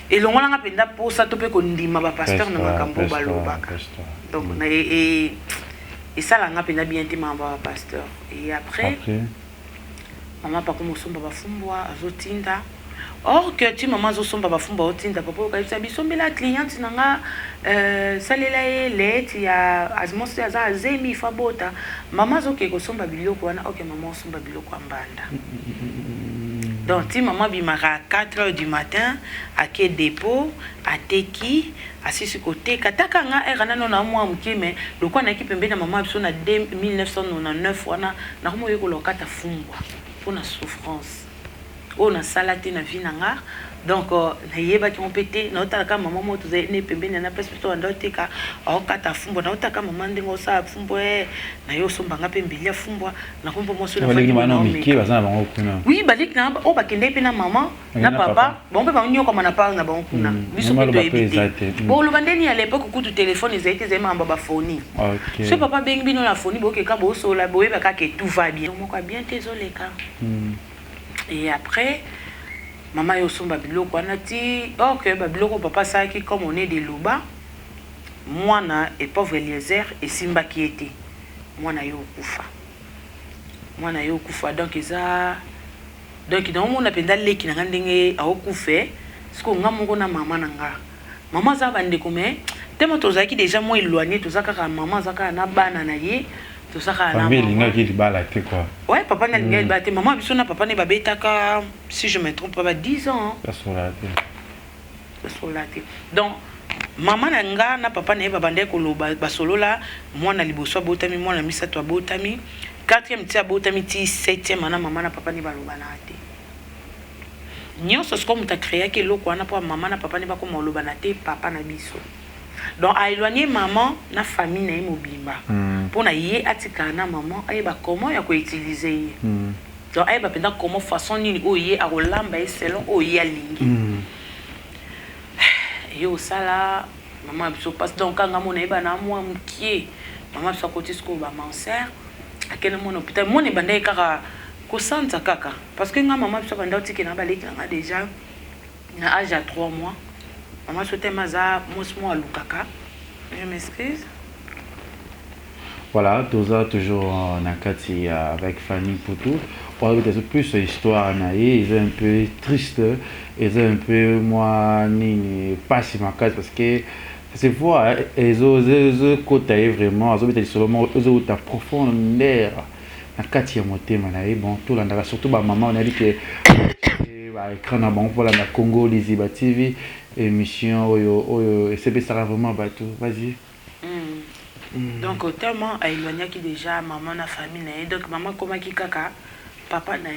et le ngolanga penda pour ça to pe ko ndima ba pasteur na makambo balobaka donc et ça là nga penda bien te mamba pasteur et après maman pa comme somba ba fumbwa azotinda or que ti maman azosomba bafumba otinda papa okayebisa bisombela cliente na nga salela ye leti ya azimosi aza azemi fa bota mama azokee kosomba biloko wana ok mama osomba biloko ya mbanda donc ti mama bimaka 4h du matin ake dépôt ateki asisi koteka taka nga era nano na mwa moke me lokwa nayaki pembeni na mama biso na 1999 wana nakomoye kolokata fumbwa mpona souffrance oyo nasala te na vie na nga donc nayebaki mo mpe te naotalaka mama mo tozali ne pembeni na place biso wanda oteka aokata fumbwa naotaka mama ndenge osala fumbwa naye osombanga mpe mbeli ya fumbwa nakombo moso baleki baza na bango kuna oui baleki na oyo bakendeki mpe na mama na papa bango mpe banyokama na part na bango kuna biso mpe toyebi te boloba ndeni ya lepoke kutu telefone ezali te ezali makambo bafoni so papa bengi bino na foni bokeka bosola boyebaka ke tout va bien moko bien te ezoleka. Et après, maman yo somba biloko wana ti ok ba biloko papa saki comme on est de Loba mwana et pauvre Eliezer et simba qui était mwana yo kufa donc eza donc dans mon apenda leki na ndenge aokufe siko nga moko na mama nanga mama za bande comme tellement tozaki déjà moi éloigné tozaka ka mama zaka na bana na ye ouais, papa n'a pas maman biso na papa ne babetaka si je me trompe pas 10 ans. Donc maman nanga na papa ne babande ko basolola mwana liboso botami mwana misato botami 4e tia botami ti 7e na maman na papa ne baloba na te. Nyonso ce comme ta créé que loko na pa maman na papa ne ba ko moloba na te papa na biso. Donc à éloigner maman na famille na mobimba pour na yé atika na maman ayeba comment ya ko utiliser donc ayeba pendant comment façon nini oyé a rolamba et selon oyé alingi yo sala maman biso passe donc quand ngamo na yeba na moi mkie maman biso côté sko ba manser akena mon hôpital mon ebanda kaka ko santa kaka parce que nga maman biso banda otiki na baleki na déjà na âge à 3 mois. Maman souhaitait maza mosmo alukaka. Je m'excuse. Voilà, Toza toujours en Akati avec Fanny Poutou. On va peut-être plus l'histoire naïe, ils est un peu triste, ils est un peu moi ni pas si ma case parce que c'est voir ils osent côté vraiment, ils ont peut-être seulement ils ont ta profondeur. Akati monté manaï bon tout là surtout ma maman on a dit que écran na bon pour la Congo Liziba TV émission oyo et c'est ça vraiment bateau vas-y. Donc tellement à éloigner qui déjà maman na famille na donc maman comme qui kaka papa na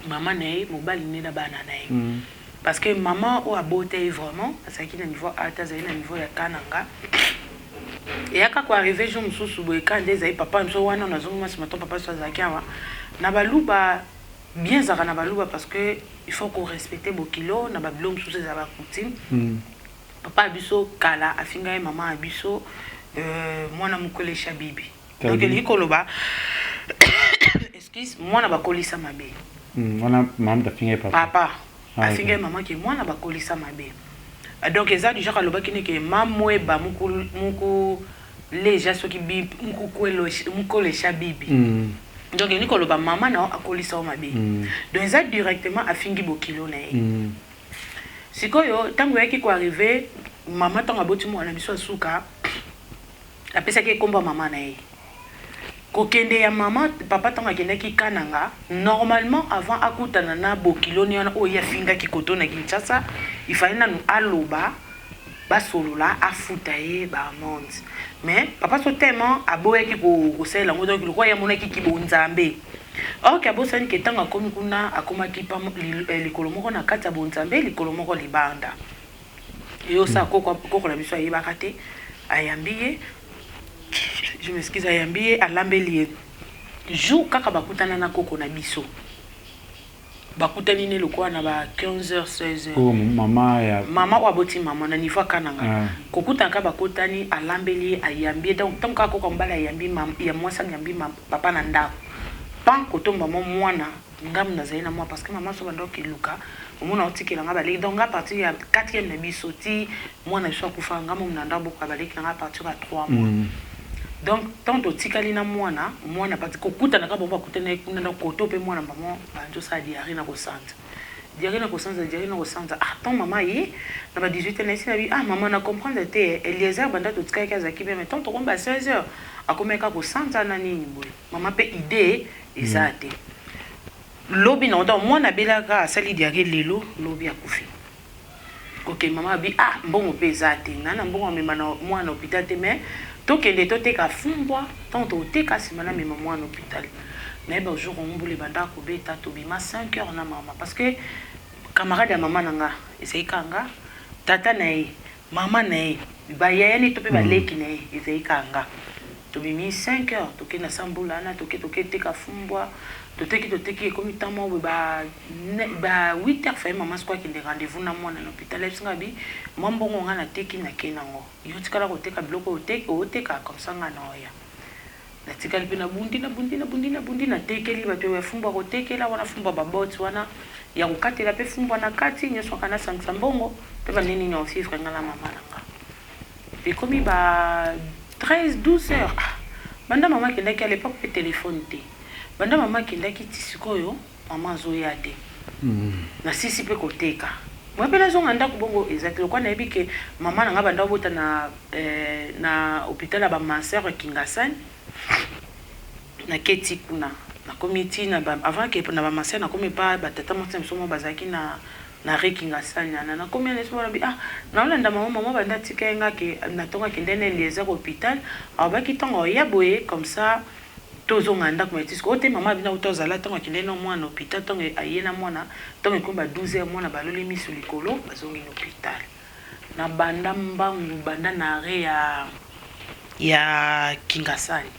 maman na mobile ni na bana na parce que maman ou a beauté vraiment parce qu'il a niveau alta za na niveau ya kananga et aka ko arriver jour mususu boy quand des ay papa nso wana na zongo mas maton papa so za kiawa na baluba bien zara na baluba parce que il faut qu'on respecte bokilo na babilom sous ces coutumes papa abiso kala afinga maman abiso mwana mukolesha bibi donc likoloba excuse mwana bakolisa mabe mwana maman afinga papa afinga maman ki mwana bakolisa mabe donc eza du genre aloba kini ke mamwe ba muku leja soki bibi muku kwelo mukolesha bibi donc nikoloba maman na akolisa o mabe donc eza directement afingi bokilo na ye sikoyo tango yaki ko arriver maman tango aboti mwana biso asuka apesa ke komba maman na ye kokende ya maman papa tango akende ki kananga normalement avant akutana na bokilo ni ona oya finga ki koto na Kinshasa il fallait na aloba basolola afuta ye ba monde mais papa so tellement aboye ki ko sela ngo donc ko ya mona ki bonzambe ok abosani ke tango akomi kuna akoma ki pa likolo moko na kati ya bonzambe likolo moko libanda yo sa koko la biso ayeba kate ayambiye je m'excuse ayambiye alambeli jour kaka bakutana na koko na biso bakutani ne lokwa na ba 15h 16h oh mama wa boti mama na niveau kananga kokuta ka bakutani alambeli ayambiye donc tant ka koko mbala ayambi mama ya mwasa nyambi papa na ndako pan kotomba mwana ngam na zaina moi parce que maman so bando ki luka omona otikela nga baleki donc à partir ya 4e na biso ti mwana biso akufa ngam na ndabo ka baleki na partir ya 3 mois donc tant otikali na mwana parti kokuta na ka bomba kutana kuna na koto pe mwana maman banjo sa diarrhée na ko sante diarrhée na kosanza ah ton maman yi na ba 18 ans na isi ah maman na comprendre te Eliezer banda to tika kazaki bien mais ton to komba 16h akomeka kosanza na nini boye maman pe idée ezate lobi na ndo mwana belaka asali diarrhée lelo lobi akufi ok maman bi ah mbongo pe ezate nana mbongo amema na mwana hôpital te mais tokende toteka fumbwa tant toteka simana mema mwana hôpital mais ben jour on boule banda ko beta to bima 5h na maman parce que camarade ya maman nanga eseikanga tata nae maman nae ba yayani to pe ba leki nae eseikanga to bimi 5h to ke na sambula na to ke teka fumbwa to teki comme tamo ba 8h fa maman quoi qui de rendez-vous na mwana na hôpital esinga bi mambongo nga na teki na kenango yo tikala ko teka bloko o teka comme ça nga na oya na tikali pe na bundi na tekeli ba pe wa fumbwa ko tekela wana fumbwa ba bot wana ya ko katela pe fumbwa na kati nyoso kana sangsa mbongo pe ba nini nyo fifre nga la mama nanga pe komi ba 13-12 heures banda mama kendaki à l'époque pe téléphone te banda mama kendaki tisikoyo mama zoya te na sisi pe koteka moi pe la zonga ndako bongo exactement kwa na yebi ke mama nanga banda bota na hôpital ba manseur Kingasani na keti kuna na comité na ba avant que na ba manseur na komi pa ba tata mo tsemso bazaki na Kingasani na komi na somo bi ah na olanda mama banda tikenga ke na tonga kendene Eliezer hôpital abaki tonga ya boye comme ça tozo nganda ko metis ko te mama bina utoza la tonga kendene mwana hôpital tonga ayena mwana tonga komba 12h mwana balole misu likolo bazongi hôpital na banda mbangu banda na re ya Kingasani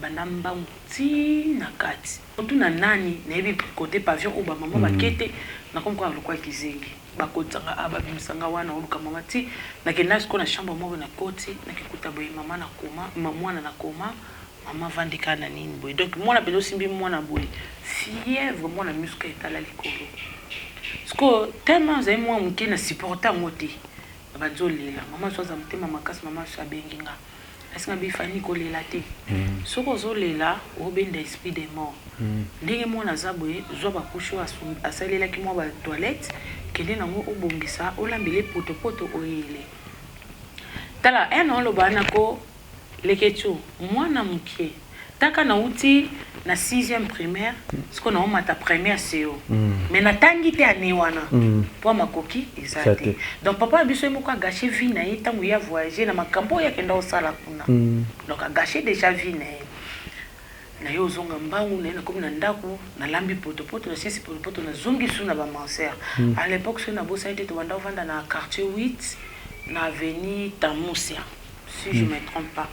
banda mbangu ti na kati otu na nani na yebi côté pavillon ou ba mama bakete na komko alukwa kizengi bakotanga aba bimsanga wana oluka mama ti na kenas ko na chambre mo na koti na kikuta boye mama na koma mwana na koma mama vandika na nini boye donc mwana pedo simbi mwana boye fièvre mwana muscle etala likolo sko tellement zai mwa mke na supporter ngote bazolela mama soza mtema makasi mama so abenginga asinga bifani ko lela te soko zolela obenda esprit des morts ndenge mwana zaboye zo bakusho asalela ki mwa ba toilette kende nango obongisa olambele poto oyele tala eno lo bana ko lekecho mwana mke taka na uti na 6e primaire siko na omata première CO mais na tangi te ani wana po makoki ezate donc papa biso moko a gâché vie na ye tango ya voyager na makambo ya kenda osala kuna donc a gâché déjà vie na yo zonga mbangu na comme na ndako na lambi poto na sisi poto na zongi suna ba manseur à l'époque so na bosa était to banda vanda na quartier 8 na avenue Tamusia si je me trompe pas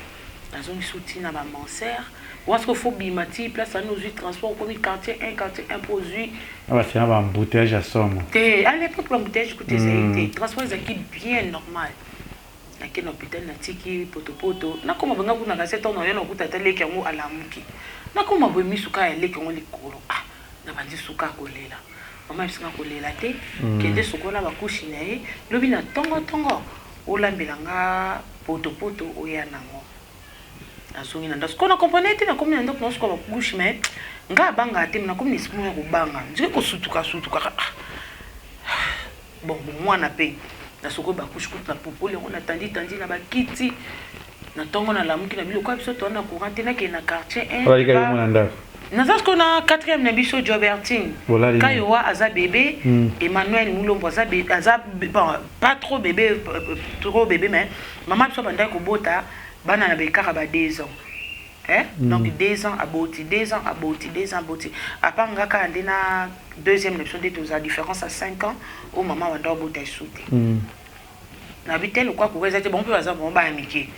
na zongi souti na ba manseur ou est-ce qu'il faut bimati place à nos transport comme quartier 1 produit ah bah c'est un embouteillage à somme à l'époque l'embouteillage coûtait ça transport qui bien normal na ken hôpital na tiki poto na koma banga kuna kase tono yeno kuta teleke ngo alamuki na koma bo misuka eleke ngo likolo ah na bandi suka kolela mama bisinga kolela te kende sukola bakushi na ye lobi na tongo olambelanga poto oya nango azongi na ndasko na componente na komi na ndako na suka bakushi mais nga banga te na komi nisimo ya kubanga ndike ko sutuka bon mwana pe na soko bakushi kuta popole on atandi na bakiti na tongo na lamuki na biloko biso to na courant na ke na quartier 1 na zasko na 4e na biso Jobertine kayowa aza bébé Emmanuel Mulombo aza bébé bon pas trop bébé mais maman biso banda ko bota bana na bekara ba 2 ans donc 2 ans aboti apanga ka ndina 2e leçon de tous à différence à 5 ans au maman wanda bota souté na bitel quoi ko ezate bon peu bazan bon ba amiki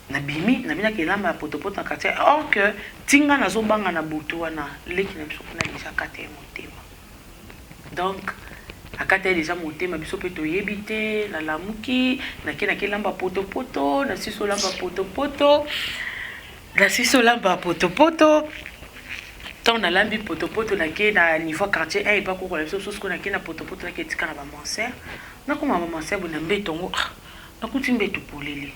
na bimi na bina kelamba poto na quartier or que tinga na zo banga na butu wana leki na biso kuna déjà kate motema donc akate déjà motema biso pe to yebite na lamuki na kena kelamba poto na siso lamba poto na siso lamba poto tant na lambi poto na ke na niveau quartier 1 et pas ko la biso ko na ke na poto na ke tika na ba manseur na ko mama manseur bo na mbetongo na kuti mbeto polele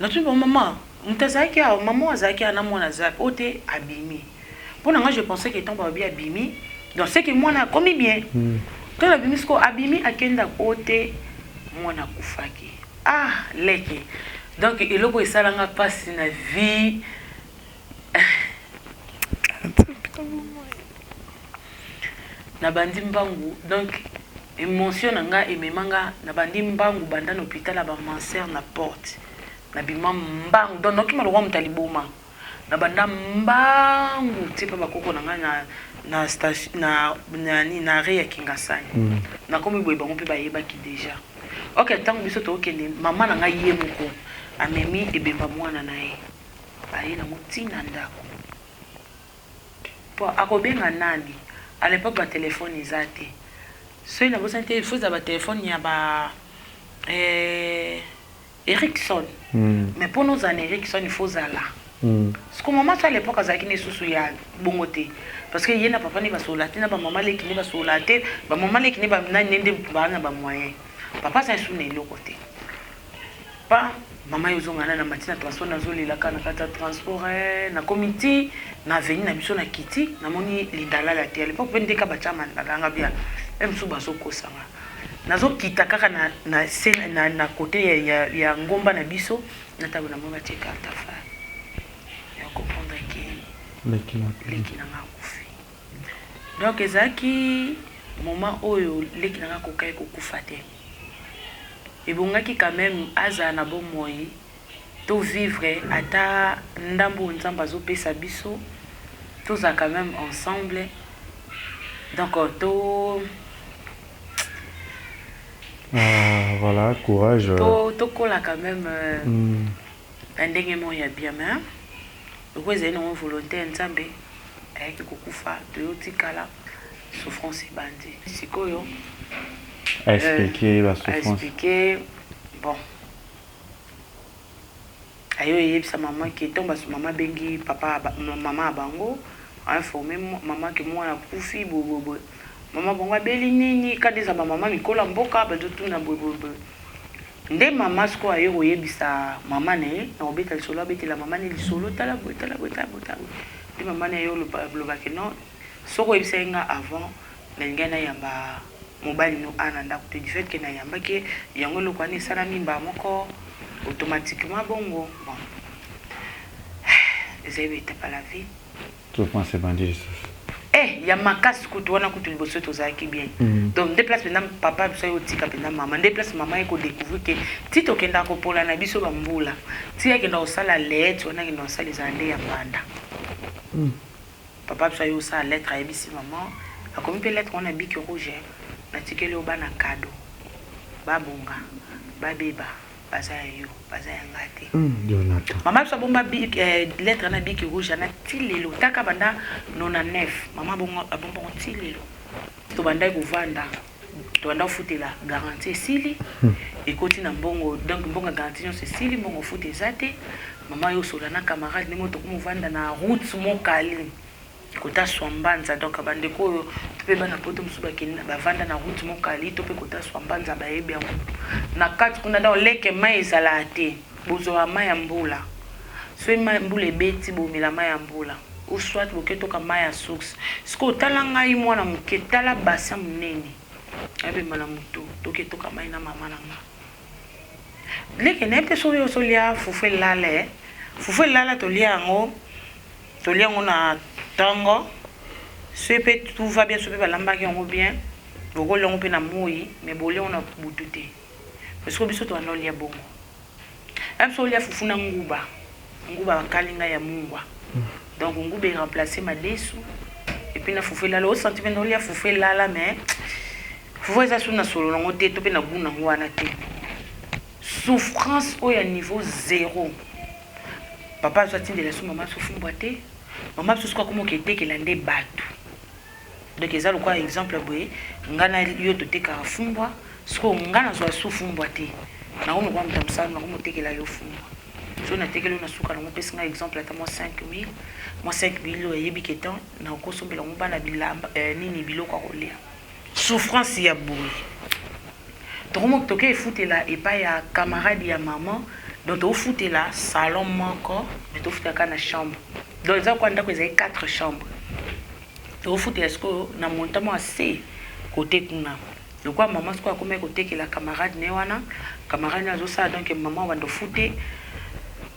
na tu maman mtazaki maman azaki na mwana zapi ote abimi pona nga je pensais que tant ba bi abimi donc c'est que mwana akomi bien tala bimisko abimi akenda kote mwana kufaki leke donc eloko esalanga pasi na vie na bandi mbangu donc émotion nanga ememanga na bandi mbangu banda na hôpital ba manser na porte na bima mbangu donc noki malwa mutaliboma na banda mbangu tipa bakoko nanga na station na arrêt ya Kingasani na komi boye bango pe bayeba ki déjà OK tango biso to okende mama nanga ye moko amemi ebemba mwana na ye aye na mutina ndako po akobenga nani à l'époque ba téléphone izate so ina bosa il faut ba téléphone ya ba Ericsson mais pour nous en Ericsson il faut zala parce que maman à l'époque azaki ne susu ya bongote parce que yena papa ni ba solate na ba maman leki ni ba solate ba maman leki ni ba nende ba na ba moyen papa ça sous ne lokote pas maman yozongana na matina transport nazolela kana kata transport na comité na veni na biso na kiti na moni lindala la te à l'époque bende ka bachama ndanga bien même sous baso kosanga nazo kita kaka na scène na côté ya ngomba na biso na tabo na mama tika tafa ya comprendre que leki na makufi donc ezaki moment oyo leki na kokai kokufa te et bon qui quand même aza na bon moyen to vivre ata ndambo nzamba zo pesa biso to za quand même ensemble donc to voilà courage to kola quand même ndenge moya bien mais ko zena on volonté nzambe avec kokufa to yotikala souffrance bandi sikoyo expliquer la souffrance. Expliquer, bon. Ayo yebisa maman qui tombe sur maman bengi papa maman abango informer maman que moi na kufi bobo maman bongo beli nini kadisa maman mikola mboka ba tuna bobo nde maman sko ayo yebisa maman ne na obeta solo betela maman ne solo tala botala ndi maman ne yo lo ba que non soko yebisa nga avant ngana yamba mobile no ananda ko du fait que na yamba ke yango lo kwani sala mimba moko automatiquement bongo bon ezebe te pas la vie tu penses bandit ya makasi kutu wana kutu liboso to zaki bien donc des places pendant papa biso yo tika pendant maman des places maman eko découvrir que ti to kenda ko pola na biso bambula ti yake na osala lettre wana ke na osala izande ya banda papa biso yo sa lettre ya bisi maman akomi pe lettre on a bic rouge natikeli oba na cadeau babunga babeba bazayo bazayangate Jonathan mama biso bomba bic lettre na bic rouge na tilelo taka banda 99 mama bongo abomba tilelo to banda kovanda to banda futela garantie sili ekoti na mbongo donc mbongo garantie c'est sili mbongo fute zate mama yo sola na camarade nemo to kumuvanda na route mokali kota swambanza donc bandeko oyo pe bana poto musuba kinna bavanda na route mokali to pe kota swambanza bayebi yango na kati kuna da leke mai ezala te bozo wa mai ya mbula so mai mbula ebeti bomela mai ya mbula ou soit boketo ka mai ya source siko talanga yi mwana muketala basa munene abe mala muto toketo ka mai na mama nanga leke ne pe so yo so lia fufe lala to lia ngo na tango sepe tout va bien sepe balamba ki ngo bien boko longo pe na moyi mais bolé on a butute parce que biso to ando lia bongo so lia fufuna nguba kalinga ya mungwa donc nguba est remplacé madesu et puis na fufela lo sentiment no lia fufela mais fufu eza suna solo ngo te to pe na buna ngwana te souffrance au niveau 0 papa soit de la maman souffre boité maman tout ce comme que était que l'andé batu donc ça le quoi exemple boy ngana yo to te ka fumbwa sko ngana zo souffre boité na on va mtamsa na on te que la yo fumbwa so na te que na suka na pesa nga exemple ata moi 5000 yo yebi ketan na ko sombela ngba na bilamba nini biloko ko lia souffrance ya boy to mo to ke futela et pas ya camarade ya maman donc au futela salon manko mais to futaka na chambre donc ça quand on a 4 chambres to foot esko na montamo assez côté kuna donc quoi maman ce quoi comme côté que la camarade ne wana camarade na zo ça donc maman va do footer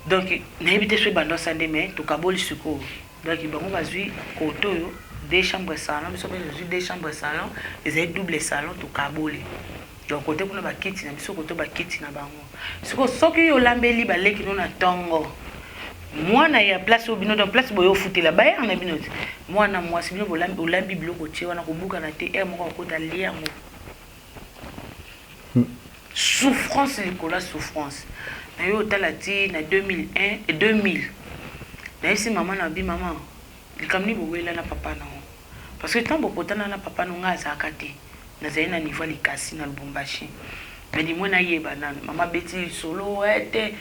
donc na éviter ce bando sande mais to kaboli suko donc bango bazui côté yo deux chambres salon mais souvent deux chambres salon ils double salon to kaboli donc côté kuna ba kiti na biso côté ba kiti na bango siko soki yo lambeli ba leki no na tongo mwana ya place au bino dans place boyo footer la ba na bino mwana mwasi bino bolambi biloko tie wana kobuka na te e moko ko dalia mo souffrance Nicolas souffrance na yo talati na 2001 et 2000 na isi maman na bi maman likamni bowela na papa na parce que tant bokotana na papa no nga za kati na zaina niveau likasi na Lubumbashi mais di mona yeba na mama beti solo ete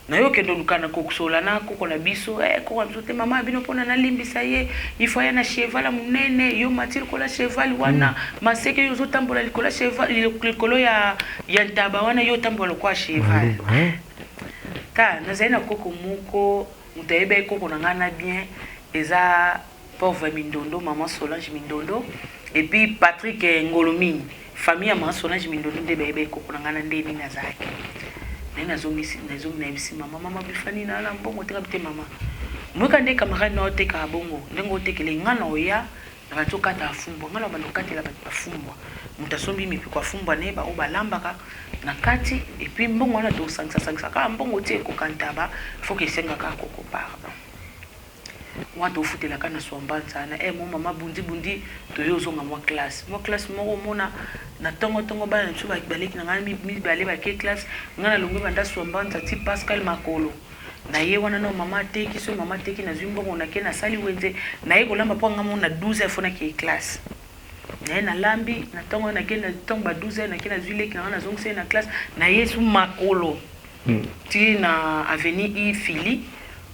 na yo kendo lukana kokusola na koko na biso koko mzote mama bino pona na limbisa ye il faut ya na cheval munene yo matir ko la cheval wana maseke yo zotambola likola cheval likolo ya ntaba wana yo tambola kwa cheval ka na zaina koko muko mutaibe koko na ngana bien eza pauvre Mindondo maman Solange Mindondo et puis Patrick Ngolomini famille maman Solange Mindondo de bébé koko na ngana ndeni na zaki na zomi na bisi mama bifani na la mbongo teka bite mama mweka nde camarade na oteka bongo ndengo otekele ngana oya na batoka ta fumbwa ngana bandokatela bafumbwa mutasombi mipi kwa fumbwa ne ba obalambaka na kati et puis mbongo wana to sangisa ka mbongo tie ko kantaba faut que senga ka koko pardon watu ufutela kana swambanza na mo mama bundi to yozonga mo classe mo mona na tongo bana nsuba baleki na ngani mi bale ba ke classe ngana longwe banda swambanza ti Pascal Makolo na ye wana no mama teki na zimbongo na ke na sali wenze na ye kolamba po ngamo na 12 fona ke classe na lambi na tongo na ke na tongo ba 12 na ke na zwileki na ngana zongse na classe na Yesu Makolo ti na avenue Fili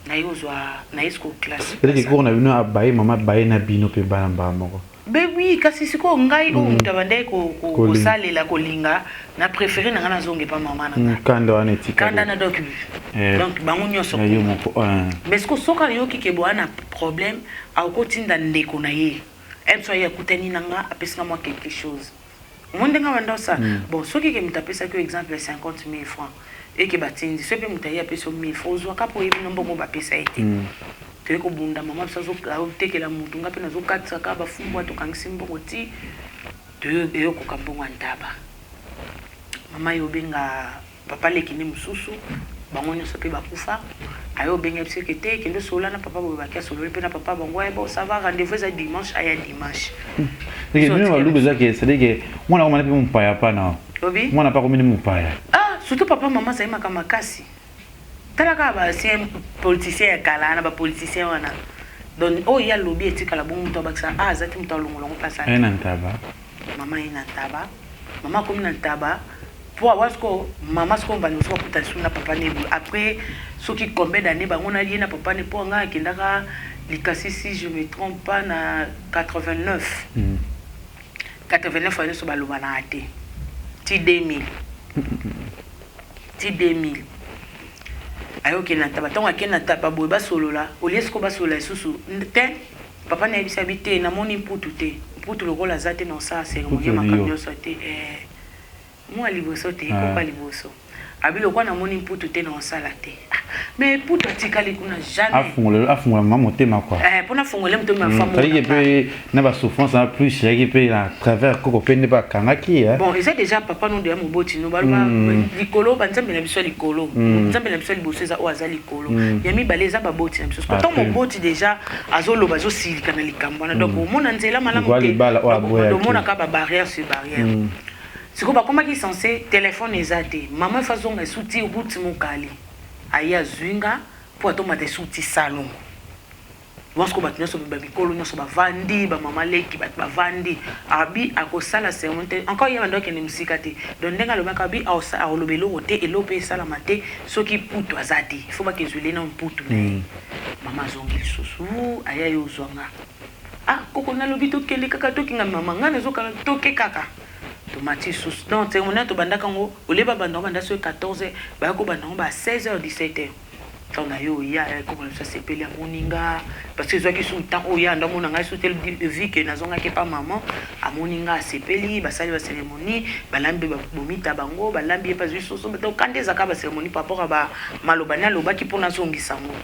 na yozwa na esco classe c'est que on a venu à bailler maman bailler na bino pe balamba moko be oui kasi siko ngai o mutabande ko salela kolinga na préférer na ngana zonge pa mama na kanda wana etika kanda na donc bango nyoso mais siko soka yoki ke boana problème au kotinda ndeko na ye emso ya kutani nanga apesika moi quelque chose monde nga wanda ça bon soki ke mutapesa ko exemple 50,000 francs et que batindi ce peut mutaye apeso 1000 francs zo kapo yebi nombo mo bapesa ete te ko bunda mama biso zo tekela mutu ngape na zo katsa ka bafumbwa to kangisi mbongo ti te yo ko kambongo ndaba mama yo benga papa lekini mususu bango nyoso pe bakufa ayo benga psikete kendo sola na papa bo bakia solo pe na papa bango bon ça va rendez-vous à dimanche aya dimanche et nous va lubeza que c'est que moi na pe mon paya pa na obi moi na pas comme mon paya surtout papa maman ça m'a makasi talaka ba c'est politicien kala na ba politicien wana donc oh ya lobby etika la bon muto baksa zati muto longolongo pasa ena ntaba mama comme na ntaba pour avoir ce que maman ce qu'on va nous faire pour na papa ne après ce qui combien d'années ba on a dit na papa ne pour nga kindaka likasi si je me trompe pas na 89 89 ans so ba lobana ate ti 2000 ayo kena taba tonga kena taba boy ba solo la oliesko ba solo susu te papa na ebisa bité na moni putu le rôle azate non ça cérémonie makamyo sote moi liboso te ko pa liboso abilo kwa na moni putu te non ça la te mais putu atikali kuna jamais afungola mama motema quoi pona fungola motema famo tali pe na ba souffrance en plus chéri pe à travers koko pe ne ba kangaki bon et c'est déjà papa nous de moboti no balba likolo banzambe na biso likolo nzambe na biso liboso eza o azali likolo yami baleza ba boti na biso to moboti déjà azolo bazo silika na likambo na donc mona nzela malamu te do mona ka ba barrière sur barrière siko ba koma ki censé téléphone ezate maman façon esouti route mokali aya zwinga pour atomata esouti salon wasko batnyoso ba mikolo nyoso ba vandi ba mama leki ba vandi abi akosala cérémonie encore yeba ndo kene musika te donc ndenga lobaka abi a olobelo ote elope sala mate soki putu azati il faut ba kezwile na putu ne mama zongi susu aya yo zwanga koko na lobi to kele kaka to kinga mama ngana zo kala to ke kaka tomati sus donc cérémonie to bandaka ngo oleba banda banda so 14 ba ko banda ba 16h 17h tant na yo ya comme ça sepeli ya moninga parce que zoaki sou tant o ya ndamo na ngai sou tel vie que nazonga ke pa maman a moninga sepeli basali ba cérémonie balambi ba bomita bango balambi pas juste so to kande zaka ba cérémonie par rapport à ba malobana lobaki pona zongisa ngo.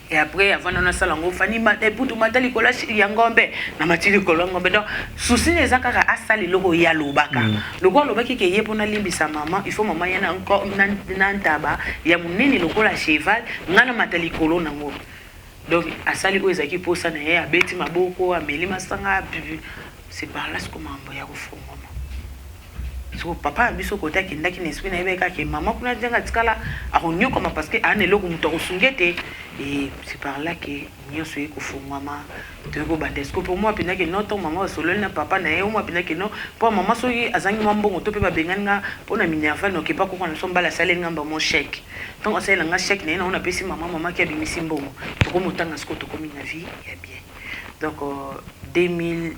Et après, avant de faire la fani pour tout matali kola yangombe na matili kolongombe donc souci les akara asali logo ya lobaka logo lobaki ke yepona limbisa maman il faut maman yana encore nantaba ya munene logo la cheval ngana matali kolo nango donc asali ko ezaki posa na ya beti maboko ameli masanga c'est par là ce que mambo ya kufunga so papa biso kota kindaki n'esprit na yebeka ke maman kuna jenga tikala akonyo comme parce que ane loko muto kusungete et c'est par là que nyoso yeko fungama teko bandesco pour moi pina ke noto maman solo na papa na yo moi pina ke no pour maman so yi azangi mambongo to pe ba benganga pona minerval no ke pas ko na somba la sale ngamba mon chèque donc on sait nga chèque na on a pesi maman qui a bimisi mbongo to ko mutanga sko to ko mina vie ya bien donc 2000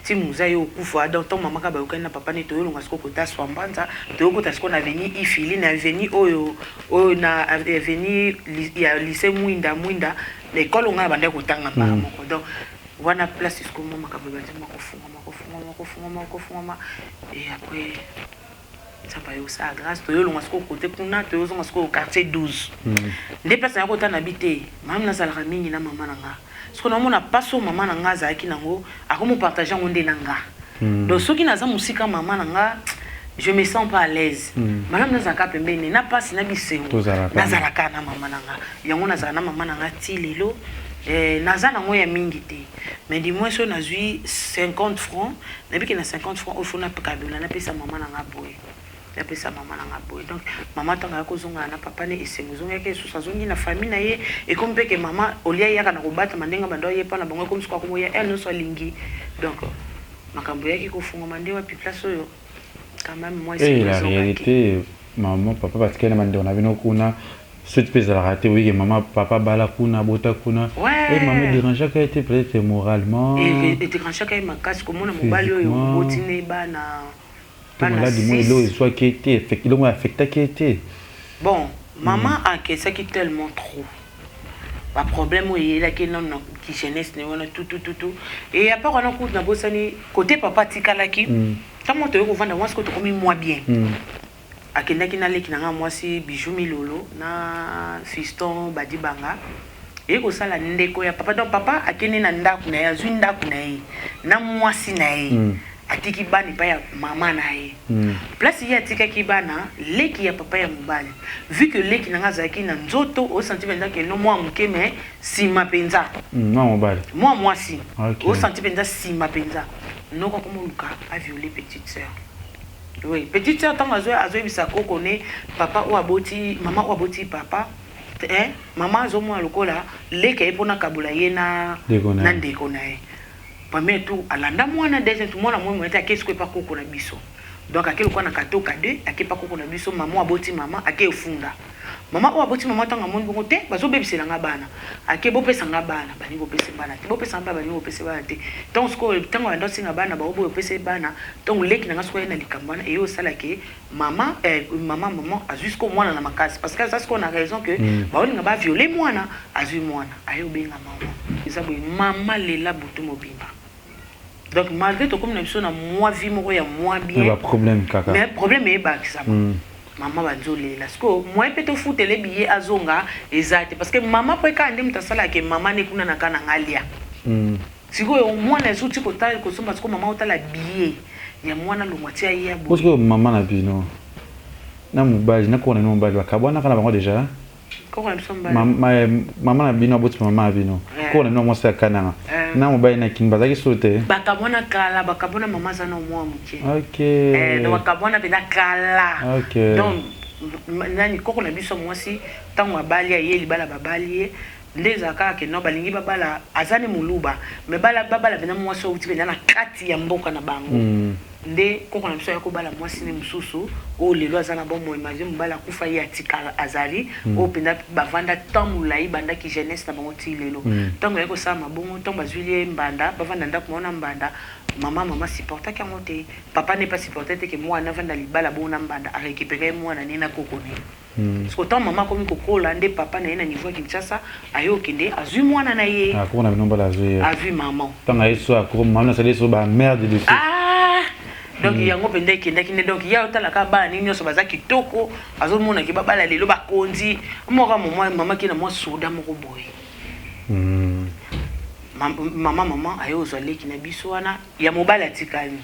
ti muzayo kufa donc ton maman ka ba ukana papa ne to yo ngasko kota swambanza to ko tasko na veni ifili na veni oyo na veni ya lycée Mwinda l'école nga bande ko tanga mama ko donc wana place ko mama ka ba ti makofunga et après ça pa yo sa grâce to yo ngasko kote kuna to yo ngasko quartier 12 nde place na ko ta habiter mam na sala mingi na mama nanga ce qu'on a mon passo maman nanga zaki nango akomo partager ngonde nanga donc ceux qui naza musika maman nanga je me sens pas à l'aise madame nazaka pembeni na passe na bisengo nazalaka na maman nanga yango nazala na maman nanga ti lelo naza nango ya mingi te mais du moins so nazui 50 francs na biki na 50 francs au fona kabila na pesa maman nanga boye ya pesa maman nanga boye donc maman tanga ko zonga na papa ne esengo zonga ke so zongi na famille na ye et comme pe que maman olia yaka na kobata mandenga bando ye pa na bango comme siko ko ya elle no so lingi donc makambo yaki ko funga mande wa place oyo quand même moi c'est la réalité maman papa parce que na mande on a venu kuna cette pèse la raté oui que maman papa bala kuna bota kuna et maman dérange qui a été peut-être moralement et dérange qui ma casse comme on mobali oyo botine bana malade moi il soit qui était effectivement affecté qui était bon maman a que ça qui tellement trop pas problème où il est là qui non qui jeunesse ne on tout et à part on a coup na bosani côté papa tikalaki tant moi te ko vendre moi ce que tu comme moi bien akenda ki na leki na moi si bijou milolo na fiston badibanga et ko sala ndeko ya papa donc papa akene na ndaku na ya zwinda ku na yi na mwasi na yi atiki bani pa ya mama na ye place ya tika ki bana leki ya papa ya mobali vu que leki na ngazaki na nzoto au senti penza que no moi muke mais sima penza moi mobali moi si au senti penza sima penza no ko comme luka a violé petite sœur oui petite sœur tant azo bisa ko connaît papa ou aboti maman ou aboti papa maman zo mo lokola leki e pona kabula ye na ndeko na ye premier tour alanda mwana deuxième tour mwana moi mwete qu'est-ce que pas koko na biso donc akelo kwa na katoka de ake pas koko na biso maman aboti maman ake funda maman o aboti maman tanga mon bongo te bazo bebisela nga bana ake bo pesa nga bana bani bo pesa bana te bo pesa nga bani bo pesa bana te donc sko tango ando singa bana ba bo pesa bana donc leki na ngasko na likambana et yo sala ke maman maman a jusqu'au mwana na makasi parce que ça ce qu'on a raison que ba olinga ba violer mwana azui mwana ayo benga maman isabu maman lela butu mobimba. Donc malgré tout comme nous sommes moi vie moi bien. Pas problème kaka. Mais problème est bas ça. Maman va zoler là. Parce que moi peut te foutre les billets à zonga exact parce que maman peut quand ndem tasala que maman ne kuna na kana ngalia. Siko yo mwana zuti ko tali ko somba parce que maman otala billet. Ya mwana lo moitié ya bo. Parce que maman na bino. Na mobali na ko na mobali wa kabwana kana bango déjà. Maman na bino aboti maman bino ko na no mo sa kana na mobali na kin bazaki sote bakabona kala bakabona maman za no mo muke OK donc bakabona bina kala OK donc nani koko na biso mwasi tango abali ye libala babali ndeza ka ke no balingi babala azani muluba me bala babala bina mwasi uti bina na kati ya mboka na bango nde koko na biso ya kobala mwasi ne mususu o lelo azana bon mo imagine mbala kufa ya tika azali o penda bavanda tamulai banda ki jeunesse na bango ti lelo tango yako sama bongo tango bazwili mbanda bavanda ndako mona mbanda mama supporta ka monte papa n'est pas supporté que moi na vanda libala bona mbanda a récupérer moi na nina koko ne parce que tant maman comme kokola nde papa na ina niveau Kinshasa ayo kende azui mwana na ye ah ko na binomba la azui avu maman tango yeso akoro maman na sale so ba merde de donc yango pende kende kende donc ya otala ka ba nini nyoso baza kitoko azomona ki babala lelo bakonzi moka mama ki na mwa soda moko boye mama ayo zaleki na biso wana ya mobala tikani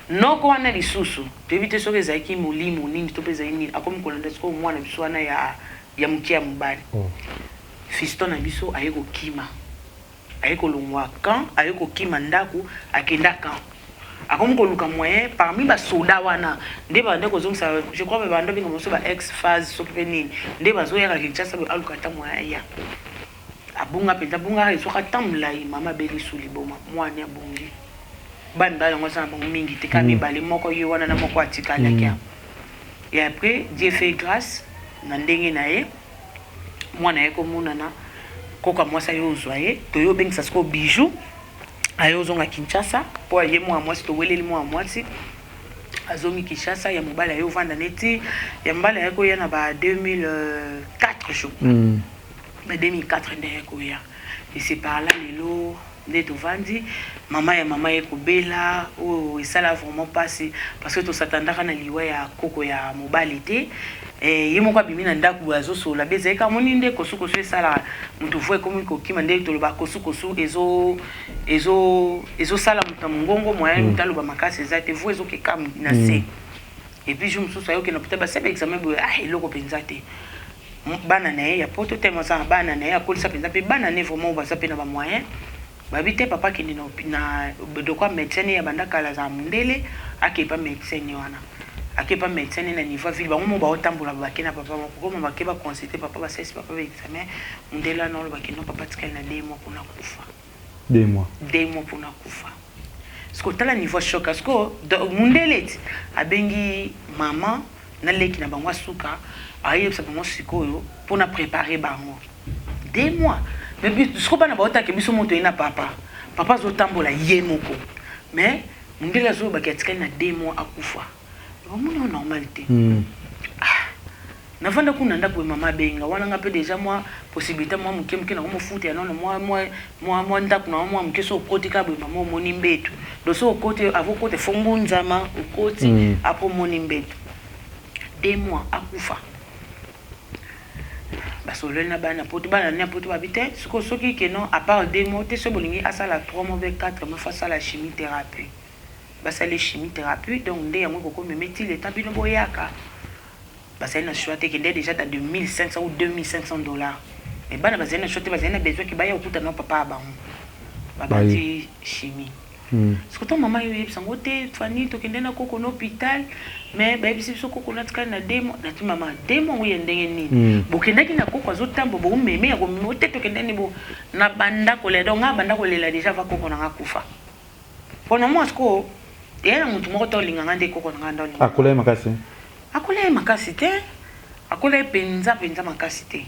noko wana lisusu tebite soke ezaki molimo nini to peza nini akomi kolanda siko mwana biso wana ya mukia mobali fiston na biso ayeko kima ayeko longwa kan ayeko kima ndaku akenda kan akomi koluka moyen parmi ba soda wana nde bande kozongisa je crois bande bingo moso ba ex phase soki pe nini nde bazoyaka Kinshasa aluka ta moyen ya abunga penda bunga esoka tamulai mama beli suli boma mwana abungi banda yango sana bango mingi te kami bale moko yo wana na moko atikala kia et après Dieu fait grâce na ndenge na ye mwana ye komuna na koka mwasa yo zwaye to yo bengisa siko bijou ayo zonga Kinshasa po ye mwa mwasi to weleli mwa mwasi azomi Kinshasa ya mobala yo vanda neti ya mbala yako yana ba 2004 je crois mais 2004 ndenge koya et c'est par là lelo ndeto vandi mama ye kobela o esala vraiment passé parce que to s'attendaka na liwa ya koko ya mobali te ye moko abimi na ndaku azosola bezeka moni nde kosukosu esala mutu voye komi kokima nde toloba kosukosu sala mutu mongongo moya mutu aloba makasi eza te voye ezokeka na se et puis je mosusu ayoke na peut-être basebe examen boye eloko mpenza te bana na ye ya poto te masana bana na ye akolisa mpenza mpe bana ne vraiment baza mpe na bamoyen babi te papa kende na dokwa médecin ya banda kala za mundele akepa médecin wana akepa médecin na niveau ville bango mo baotambola babake na papa moko koma bakeba consulter papa basesi papa ba examen mundela na lo bakeno papa tikali na 2 mois pour na kufa 2 mois pour na kufa sko tala niveau choc asko mundele abengi mama na leki na bango suka ayebisa bango sikoyo pour na préparer bango 2 mois mais ce bana baota ke biso moto ina papa zo tambola ye moko mais mundela zo bakiatika na 2 mois akufa omuna normalité na vanda kuna ndako mama benga wana ngape déjà moi possibilité moi muke na mo futi ya non moi ndako na moi muke so kotika bo mama moni mbetu do so kote avokote fongo nzama okoti apo moni mbetu 2 mois akufa basolo na bana poto bana na poto babite siko soki que non à part 2 mois te so bolingi asala 3 mois 4 mois face à la chimiothérapie basala chimiothérapie donc nde yango koko memeti l'état bino boyaka basala na choix te que déjà dans 2500 ou 2500 dollars et bana basala na choix te basala na besoin ki baya okuta na papa bango babati chimie siko to mama yo yebsango te fani to kende na koko na hôpital mais baebisi biso koko na tika na 2 mois na ti mama 2 mois oyo ndenge nini bokendaki na koko azotambo bomeme ya komimo te tokendani bo na banda kolela donc nga banda kolela déjà va koko na nga kufa pona moi siko yana mutu moko to linganga nde koko na nga ndo akola makasi te akola penza makasi te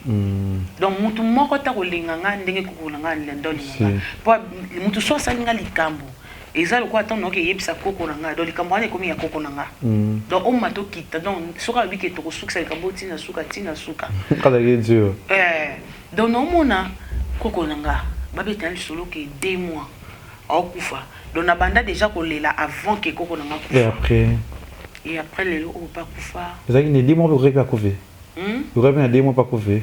donc mutu moko ta kolinganga ndenge koko na nga ndo linganga po mutu so salinga likambo ezalo kwa tant noke yebisa koko na nga do likambo ane komi ya koko na nga donc on mato kita donc soka bike to kosuka likambo tina suka kala yedio donc no mona koko na nga babeta na solo ke 2 mois akufa donc na banda déjà kolela avant que koko na nga kufa et après lelo o pa kufa ezaki ne 2 mois pour réparer kufa na 2 mois pas kufa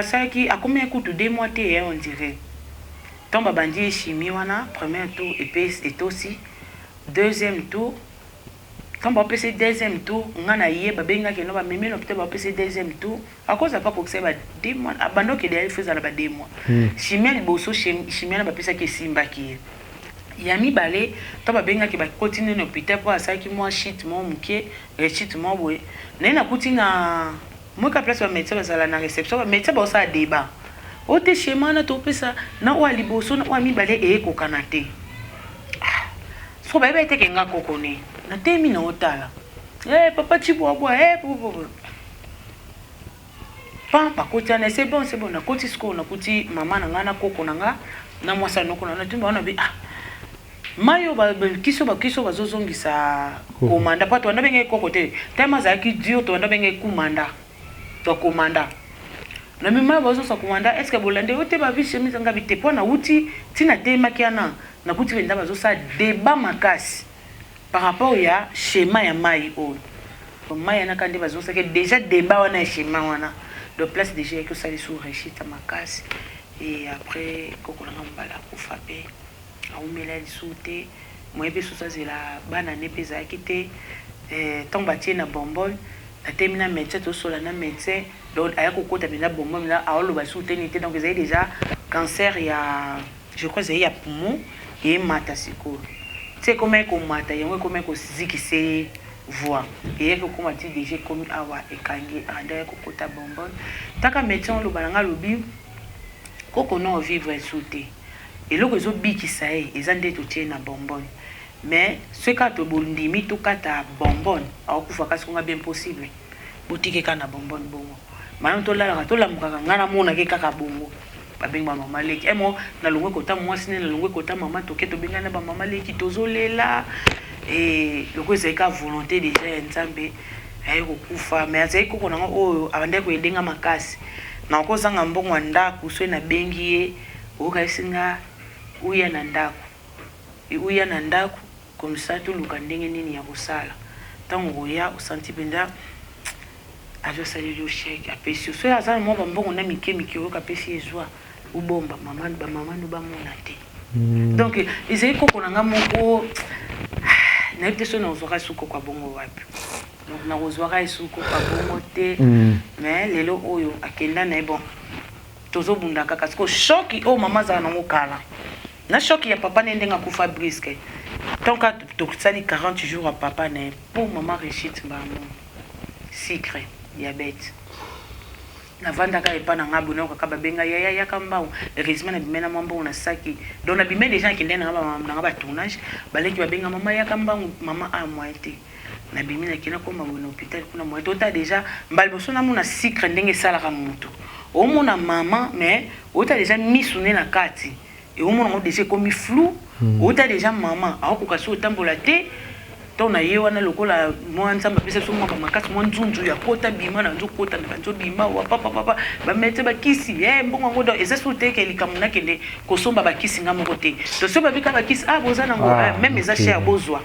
ça qui a combien coûte 2 mois te on dirait tomba bandi chimie wana premier tour et aussi deuxième tour tomba PC deuxième tour ngana yé babenga ke no ba memelo peut ba PC deuxième tour à cause pas pour que ça ba 2 mois abando ke derrière faisait ba 2 mois chimie liboso chimie na ba pesa ke simba ki yami balé tomba benga ke ba continuer no hôpital pour ça ki moi shit mon muke shit mon boy na kutinga moi ka place ba médecin ba sala na réception ba médecin ba ça débat ote schéma na to pesa na wa liboso na wa mibale e ko kanate so ba ete ke nga kokone na temi na otala papa chibwabwa papa papa koti ana c'est bon na koti sko na koti mama na ngana koko na nga na mwasa noko na tumba ona bi mayo ba kiso bazozongisa komanda pa to anda benge koko te tema za ki dio to anda benge kumanda to komanda na mima bazo sa komanda est-ce que bolande ote ba vi chemise nga bite po na uti tina tema kiana na kuti benda bazo sa débat makasi par rapport ya schéma ya mai o mai na kandi bazo sa que déjà débat wana schéma wana de place déjà que ça les sous réchita makasi et après koko na mbala ko fape aumela lisute moyepe sosa zela bana ne peza kite tomba na bonbon na termina médecin to sola na médecin donc aya kokota bina bonbon là aolo ba soutenité donc ils déjà cancer ya je crois c'est ya poumon et mata siko c'est comment ko mata yango comment ko zikise voix et que comment ti déjà comme awa ekangi anda kokota bonbon taka médecin lo balanga lobi koko non vivre souté et loko zo bikisa eza nde totie na bonbon mais ce ka to bondimi to kata bonbon akufa kasi nga bien possible botike kana bonbon bongo mana to la to la mukaka ngana mona ke kaka bongo babenga mama leki emo na longwe kota mwasi ne na longwe kota mama to ke to bengana ba mama leki tozolela et loko eza ka volonté déjà ya nzambe ayi kokufa mais azayi koko nanga oyo abande ko edenga makasi na ko zanga mbongo ndaku so na bengi ye okayisinga uya na ndaku comme ça tout luka ndenge nini ya kosala tango ya usanti benda ajo sali le chèque apesi so ya za mo bambongo na mike yo kapesi ezwa ubomba mama no ba mona te donc ezali koko nanga moko na ete so na ozoka suko kwa bongo wapi donc na ozoka suko kwa bongo te mais lelo oyo akenda na bon tozo bunda kaka parce que choc o mama za na ngokala na choc ya papa ne ndenga kufa brisque donc to sali 40 jours à papa ne pour maman réussite ba mon secret diabète na vanda ka epa na ngabu na ka babenga ya kamba heureusement na bimena mambo na saki donc na bimena déjà qui ndena na ba tournage baleki babenga mama ya kamba mama a moitié na bimena kina ko ma na hôpital kuna moitié tota déjà mbalboso na mona secret ndenge sala ka mutu au mona maman mais ota déjà misune na kati et au mona déjà comme flou ota déjà maman a ko kaso tambola te to na ye wana lokola mo nzamba pesa so mo makasi mo nzunzu ya kota bima na nzo kota na nzo bima wa papa ba metse ba kisi mbongo ngodo eza soute ke likamuna kende ko somba ba kisi ngamo kote to so ba bika ba kisi boza na ngo même eza cher bozwa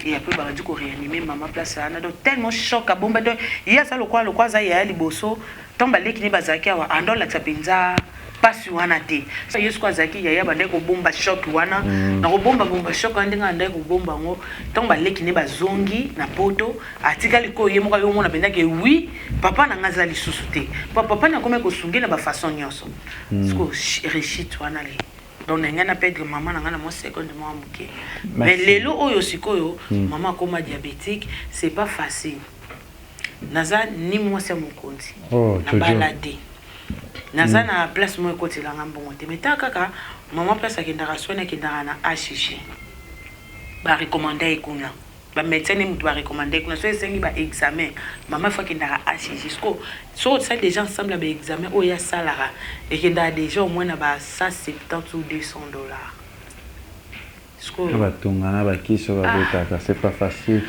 et après ba dit ko réanimer maman place ana donc tellement choc a bomba donc il y a ça lokwa za ya liboso tomba leki ni bazaki wa andola tsapenza pasi wana te so yesu kwa zaki ya bande ko bomba choc wana na ko bomba choc andinga ndai ko bomba ngo tomba leki ne bazongi na poto atikali ko yemo ka yo mona benda ke oui papa na ngaza lisusu te papa na kome ko sungela ba façon nyoso sko réussite wana le donc ngana perdre maman ngana mo seconde mo amuke mais lelo oyo sikoyo maman comme diabétique c'est pas facile naza ni moi c'est mon compte na balade naza na place mo côté la ngambongo te meta kaka maman place akendaka soina kendaka na HCG ba recommander ikuna ba médecin ni mutu ba recommander ikuna so esengi ba examen maman fa kendaka HCG so ça des gens ensemble ba examen o ya salara et kendaka déjà au moins na ba 170 ou $200 ba tongana ba kiso ba botaka c'est pas facile.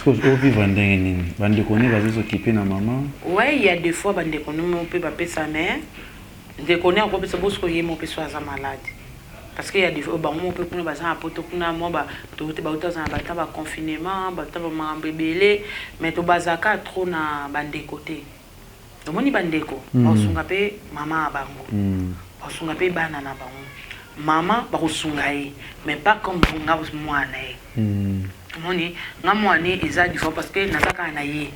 Au vivre en dingue, bande connaît va s'occuper na maman. Ouais, il y a des fois bande connaît mon peut pas sa mère. De connaît encore peut se bosser que mon peut soit malade. Parce qu'il y a des fois mon peut pour baza à poto kuna moi ba to te ba utaza na ba ba confinement, ba ta ba mambebele, mais to bazaka trop na bande côté. Donc moni bande ko, on sunga pe maman abango. On sunga pe bana na bango. Maman ba ko sunga mais pas comme nga mwana moni ngamwani eza du parce que nazaka na ye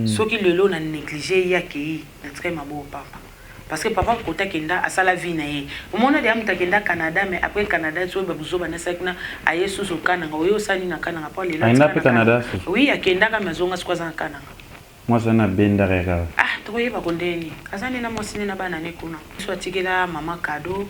soki lelo na négliger yaki na très mabo papa parce que papa kota kenda asala vie na ye omona de amta kenda Canada mais après Canada so ba buzoba na sakina aye susu kana ngoyo sani na kana pa lelo na Canada oui akenda ka mazonga sikwaza na kana moi ça na benda rega to yeba kondeni azani na mosini na bana ne kuna so atikela mama cadeau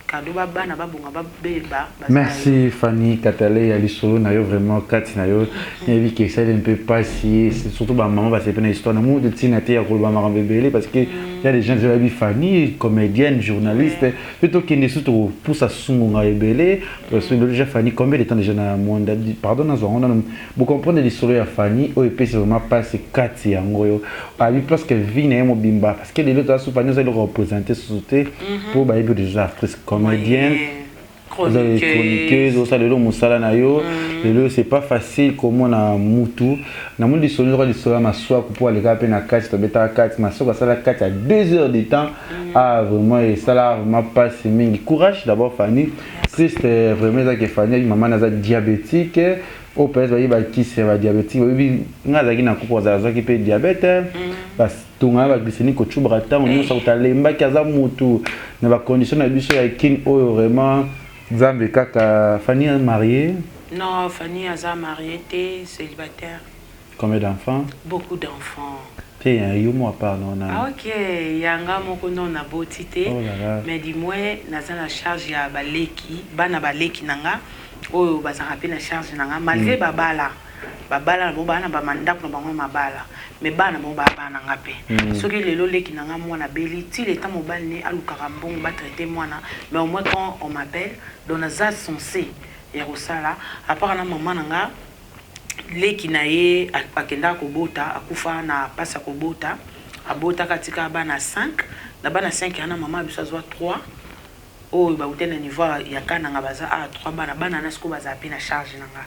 cadeau bana babonga babeba. Merci Fanny Katale ya lisolo na yo vraiment kati na yo yebi que ça un peu passé surtout ba maman parce que une histoire nous de tinate ya ko ba maman bébé parce que il y a des gens qui ont Fanny comédienne journaliste plutôt qui ne surtout pour ça sunga ebele parce que déjà Fanny combien de temps déjà na monde pardon na zona vous comprenez l'histoire ya Fanny o epesi vraiment passer kati ya ngoyo abi parce que vie na mo bimba parce que les autres sous Fanny ça le représenter société pour ba des actrices comédiennes chroniqueuse au salon musala na yo lelo c'est pas facile comme on a mutu na mundi sonora lisora maswa pour aller caper na kati to beta kati maswa sala kati à 2 heures de temps ah vraiment et ça là m'a passé mingi courage d'abord Fanny triste vraiment ça que Fanny maman na diabétique au pèse ba qui c'est ba diabétique bi ngaza ki na ko za qui peut diabète bas tunga ba glycémique ko chubrata on ça utalemba kaza mutu na ba condition na biso ya kin o vraiment Zambe kaka Fanny est mariée? Non, Fanny est mariée, t'es célibataire. Combien d'enfants? Beaucoup d'enfants. T'es un yomo à part non? Ah ok, yanga moko non na botité. Mais dis-moi, naza la charge ya baleki, bana baleki nanga. Oh, baza rappeler la charge nanga malgré babala. Babala bo bana ba mandak no bango mabala. Mais bana mo ba bana ngape. Soki lelo leki nanga mwana beli, ti le temps mobile ne alukaka mbongo ba traiter mwana. Mais au moins quand on m'appelle, dans naza censé Yerusala, à part na maman nanga leki na ye akenda kobota, akufa na pasa kobota, abota katika bana 5, na bana 5 yana maman biso zwa 3. Oh ba utena niveau ya kana nga baza a 3 bana na siko baza pe na charge nanga.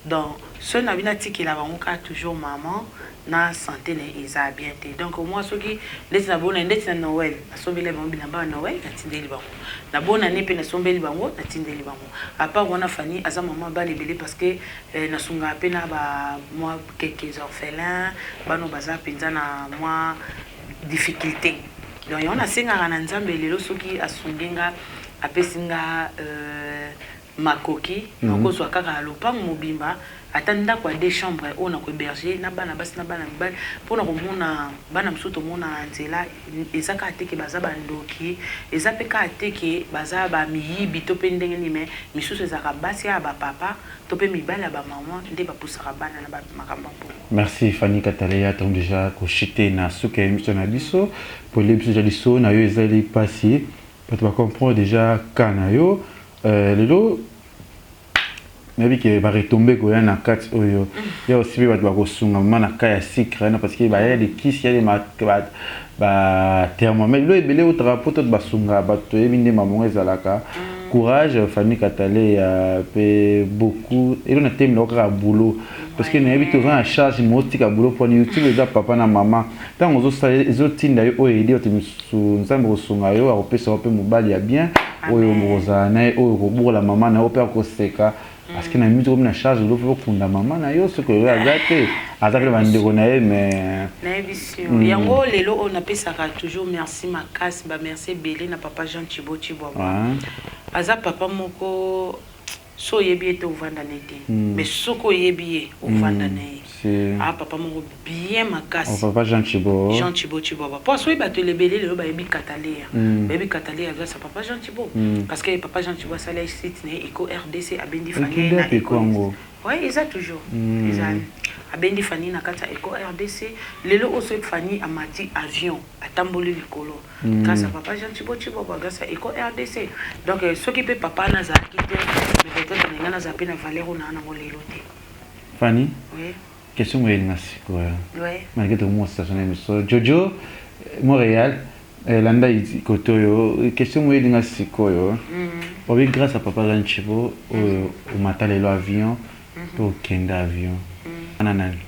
Donc ce n'a bien dit qu'il a toujours maman na santé ne isa bien té. Donc moi ce qui les na bona ndeti na Noël, na sombele bango na ba Noël na tindeli bango. Na bona ne pe na sombeli bango na tindeli bango. À part on a Fanny aza maman ba lebele parce que na sunga pe na ba moi quelques orphelins, ba no baza penza na moi difficulté. Donc on a singa na nzambe lelo soki asungenga apesinga makoki noko so kaka lopango mobimba atanda kwa des chambres on a ko berger na bana basi na bana mibali pona ko mona bana msuto mona nzela ezaka ateke baza bandoki ezape ka ateke baza ba miyibi to pe ndenge ni me misusu ezaka basi ya ba papa to pe mibali ya ba maman nde ba pusaka bana na ba makamba po. Merci Fanny Katale donc déjà ko chité na suka émission na biso pour les biso jaliso na yo ezali passé pour tu comprendre déjà kana yo lelo nabi ke ba retomber ko yana kati oyo ya aussi ba ko sunga mana kaya secret na parce que ba ya de kisi ya de ba thermomètre lo ebele au drapeau to ba sunga ba to ebinde mamonga ezalaka courage Fanny Katale ya pe beaucoup et on a thème là boulot parce que nabi to en charge motika boulot pour YouTube eza papa na maman tant ozo sa ezotinda yo o aider to nzambe ko sunga yo a kopesa pe mobali ya bien oyo moza na oyo ko bola maman na opera ko seka parce que na mito comme na charge lo faut kunda maman na yo ce que yo azate azapela bandeko na ye mais na biso yango lelo on apesaka toujours merci makasi ba merci belé na papa Jean Thibaut aza papa moko so yebi ete ovanda nete mais soko yebi ovanda ne ah papa moko bien makasi papa Jean Thibaut parce que ba te lebele le ba yebi Cataléa grâce à papa Jean Thibaut parce que papa Jean Thibaut ça les site ne Eco RDC a bendi Fanny na Eco ouais ils a toujours ils a abendi Fanny na kata Eco RDC lelo oso Fanny amati avion atamboli likolo grâce à papa Jean Thibaut grâce à Eco RDC donc ce qui peut papa na za kite mais peut-être nga na za pe na valeur na na lelo te Fanny oui question moi nasi quoi ouais malgré tout moi station émission Jojo Montréal landa côté yo question moi nasi quoi yo oui grâce à papa Jean Thibaut au matin le avion pour kenda avion ananani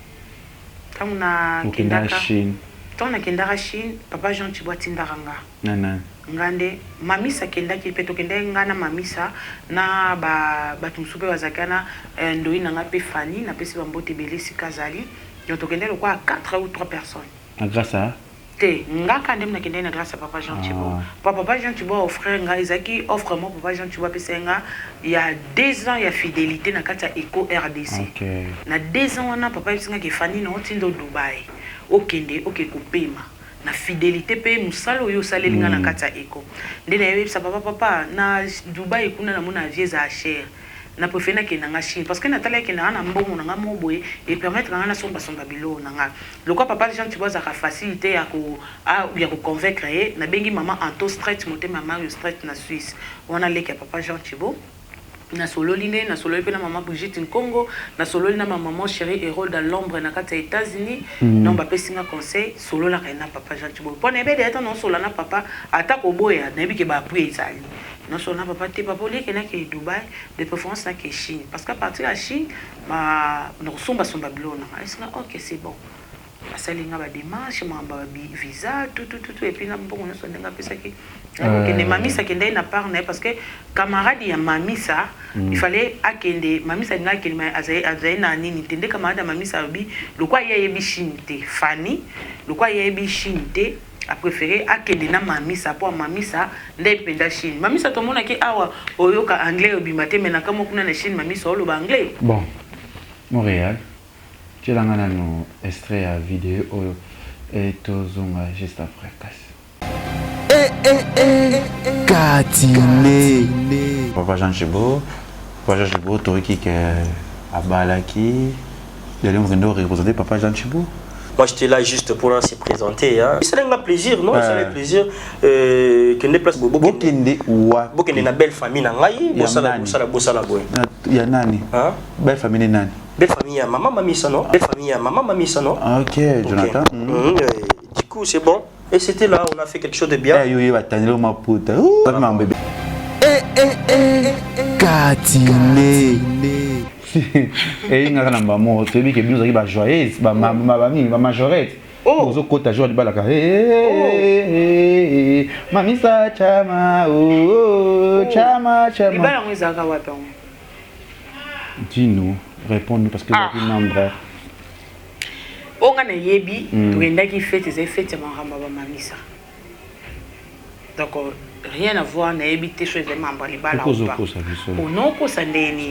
tamuna kenda Chine tona kenda Chine papa Jean Thibaut tindaranga nanani ngande mamisa kenda ki peto kenda ngana mamisa na batu msupe wazakana ndoi nanga pe Fanny na pesi bambote belisi kazali donc kenda le quoi 4 ou 3 personnes grâce à te ngaka ndem na kenda na grâce à papa Jean Thibaut papa Jean Thibaut offre nga ezaki offre moi papa Jean Thibaut pesenga il y a 2 ans il y a fidélité na kata Eco RDC na 2 ans wana papa pesenga ke Fanny na otindo Dubai okende okekopema na fidélité pe musala oyo salelinga na kata eko ndena yebisa papa na Dubai kuna na mona vieza a cher na préféré que na Chine parce que Nathalie que na mbongo na moboye et permettre na somba bilo na le quoi papa Jean Thibault a facilité à convaincre na bengi maman Anto Strait monter maman Strait na Suisse on a les papa Jean Thibault na solo liné na solo pe na maman Brigitte Congo na solo na maman chérie Hérole dans l'ombre na kata États-Unis non ba pesinga conseil solo la na papa Jean Thibault pour ne bede non solo na papa attaque au boya na bi ke ba pri ezali non solo na papa te papa li ke na ke Dubai de préférence na ke Chine parce qu'à partir de la Chine ma no somba bilo na est-ce OK c'est bon basalinga ba démarche ma ba visa tout et puis na bon na so ndenga pesa ki que mamisa kende na part na parce que camarade ya mamisa il fallait akende mamisa nga kende azai na nini tende camarade mamisa bi le quoi ya yebi chinte Fanny le quoi ya yebi chinte a préféré akende na mamisa pour mamisa ndai penda Chine mamisa to mona ki awa oyoka anglais obimate mena kama kuna na Chine mamisa olo ba anglais bon Montréal tu l'as ngana no extrait à vidéo et tozonga juste après casse Katine Papa Jean Thibault Toriki qui a balaki il y a représenter Papa Jean Thibault. Moi j'étais là juste pour se présenter hein. C'est un plaisir non c'est un plaisir que ne place Bokende wa Bokende na belle famille na ngai bosala boy. Il y a nani hein belle famille nani belle famille maman mamisa non belle famille maman mamisa non. OK Jonathan. Du coup c'est bon. Et c'était là, on a fait quelque chose de bien. Eh, va t'en ma puta. Ma bébé. Katine. Et il y a un maman, celui qui est venu à joyeuse, ma majorette. Oh, zo kota joie de balaka. Mami sa chama, chama. Il va la zaka wapi? Dis-nous, réponds-nous parce que c'est un nombre. On a yebi tuenda qui fait des effets de maramba mamisa donc rien à voir na yebi te choses de mamba libala ou pas non ko sandeni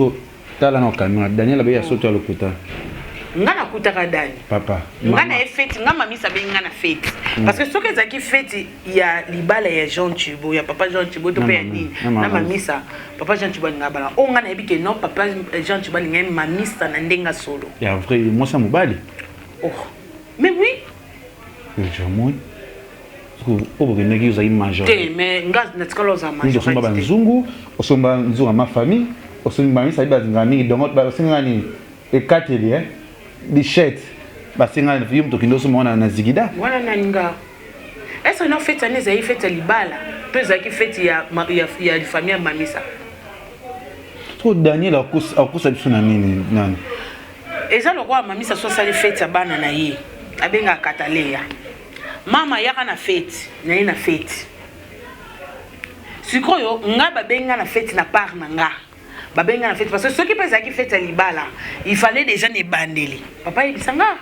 tala no kamera Daniel abeya soto lokuta ngana kutaka Dani papa ngana effet nga mamisa be ngana fête parce que ce que zaki fête il y a libala ya Jean Thibault ya papa Jean Thibault to pe ni na mamisa papa Jean Thibault ngabala o ngana yebi ke non papa Jean Thibault ngem mamisa na ndenga solo ya vrai moi ça mobali. Oh, mais oui. Jamon. Parce que negi uza majorité. Mais ngaz natikalo za majorité. Nous sommes banzungu, osomba nzunga ma famille, osomba mami sabi bazingami donc ba singani e kateli di chet. Ba singani yum to kindo soma na zigida. Wana naninga. Est-ce que non fête année za fête libala? Peu za ki fête ya famille mamisa. Trop Daniel akusa biso na nini nani? Eza le roi mamisa so sali fête ya bana na ye abenga kataleya mama yaka na fête na ye na fête sikoyo nga babenga na fête na part na nga babenga na fête parce que ceux qui pensent qui fête ya libala il fallait déjà ne bandeli papa yebisanga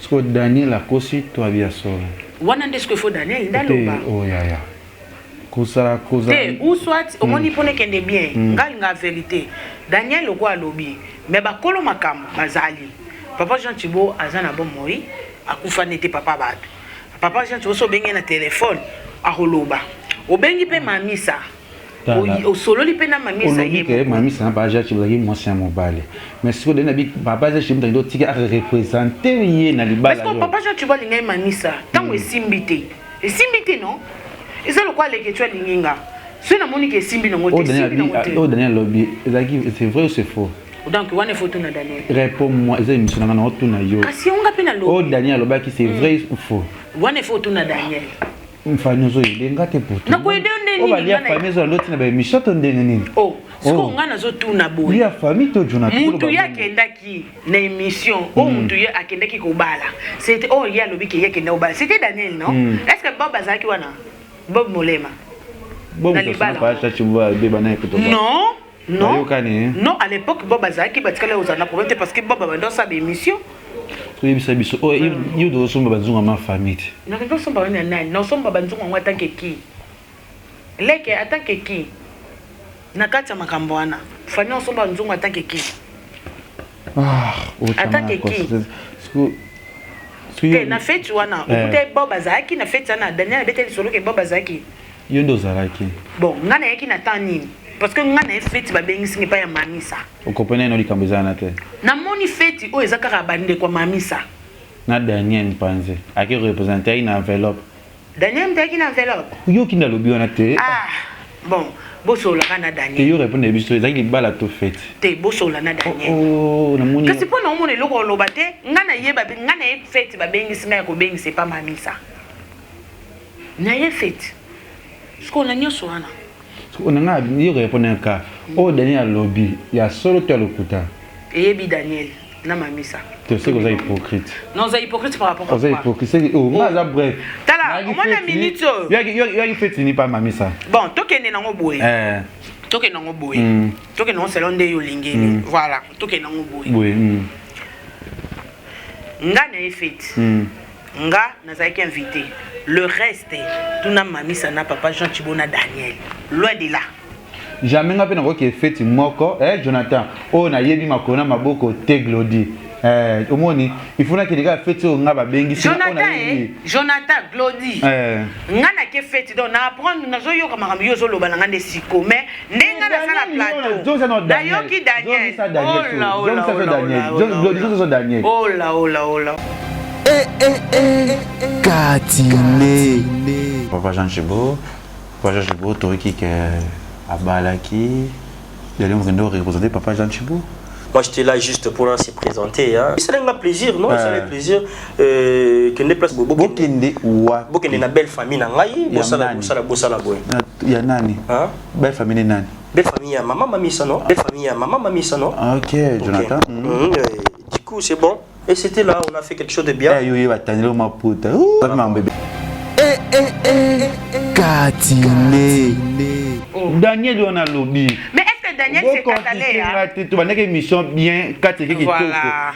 siko Daniel akosi to abia solo wana nde siko fo Daniel ndaloba oh ya koza te ou soit au moni pone kende bien nga vérité Daniel le quoi lobby mais ba kolo makambo bazali papa Jean Thibault azana bon moi akufa nete papa Jean Thibault so bengi na téléphone a holoba o bengi pe mamisa o solo li pe na mamisa yebo mamisa ba Jean Thibault yi moi c'est mobile mais ce que de nabi papa Jean Thibault do tika représenter yi na libala parce que papa Jean Thibault lingai mamisa tango esimbité non eza le quoi les que tu as linginga c'est na moni ke simbi na ngote oh Daniel lobby c'est vrai ou c'est faux donc wana photo na Daniel réponds-moi eza émission na otu na yo kasi on ngapi na lobby oh Daniel lobby c'est vrai ou faux wana photo na Daniel mfano zo ilenga te poto na ko ede ndeni o ba lia famille zo loti na ba émission to ndenge nini oh siko ngana zo tuna boy lia famille to Jonathan mutu yakendaki na émission oh mutu ya akendaki ko bala c'était oh ya lobby ke yakenda ko bala c'était Daniel non est-ce que Bob azaki wana Bob Molema Bob pas ça tu vois beba na écoute non à l'époque Bob azaki batikala ozana problème parce que Bob abando sa émission biso oh you do somba banzunga ma famille na ko somba wana nani na somba banzunga ngwa tanke ki leke atanke ki na kata makambo wana fanya somba banzunga tanke ki atanke ki te na fête wana okuta Bob azaki na fête wana Daniel beteli solo ke Bob azaki yo ndo zalaki bon ngana yaki na temps nini parce que ngana fête babengisi ngi pa ya mamisa okopena no likambo ezana te na moni fête o ezaka bande kwa mamisa na Daniel Mpanze aki représenter une enveloppe Daniel mtaki na enveloppe yo kinda lobi wana te bon bosola kana Daniel te yo répondre biso ezaki libala to fête te bosola na Daniel oh na moni kasi pona omone loko loba te ngana yeba ngana fête babengisi ngai ko bengisi pa mamisa na ye fête sko na nyoso wana on a yo répondre ka oh Daniel lobby ya solo to lokuta eyebi Daniel na mamisa tu sais que vous êtes hypocrite non vous êtes hypocrite par rapport à quoi vous êtes hypocrite c'est oh moi bref tala au moins une minute yo fait ni pas mamisa bon tokende nango boye tokende nango boye tokende nango salon de yo lingeli voilà tokende nango boye oui nga na fête nga nazaki invité le reste tuna mamisa na papa Jean Chibona Daniel loin de là jamais nga pe na ko ke fête moko Jonathan oh na yebi makona maboko te glodi omoni il faut na ke les fête nga ba bengi Jonathan glodi nga na ke fête donc na apprendre na zo yo ka makambo yo zo loba na ngande siko mais ndenga na sala plateau na yoki Daniel oh là Katine Papa Jean Chibo Toriki ke abalaki il allait me représenter Papa Jean Chibo. Moi j'étais là juste pour se présenter hein. C'est un plaisir non c'est un plaisir que ne place Bokende wa Bokende na belle famille na ngai bosala boy. Ya nani? Hein? Belle famille nani? Belle famille ya maman mamisa non? Belle famille ya maman mamisa non? OK, Jonathan. Du coup c'est bon. Et c'était là, on a fait quelque chose de bien. Yo va tanner ma puta. Bébé. Katine. Daniel on a lobby. Mais est-ce que Daniel c'est catalé hein? Tu vas une émission bien katine qui tout.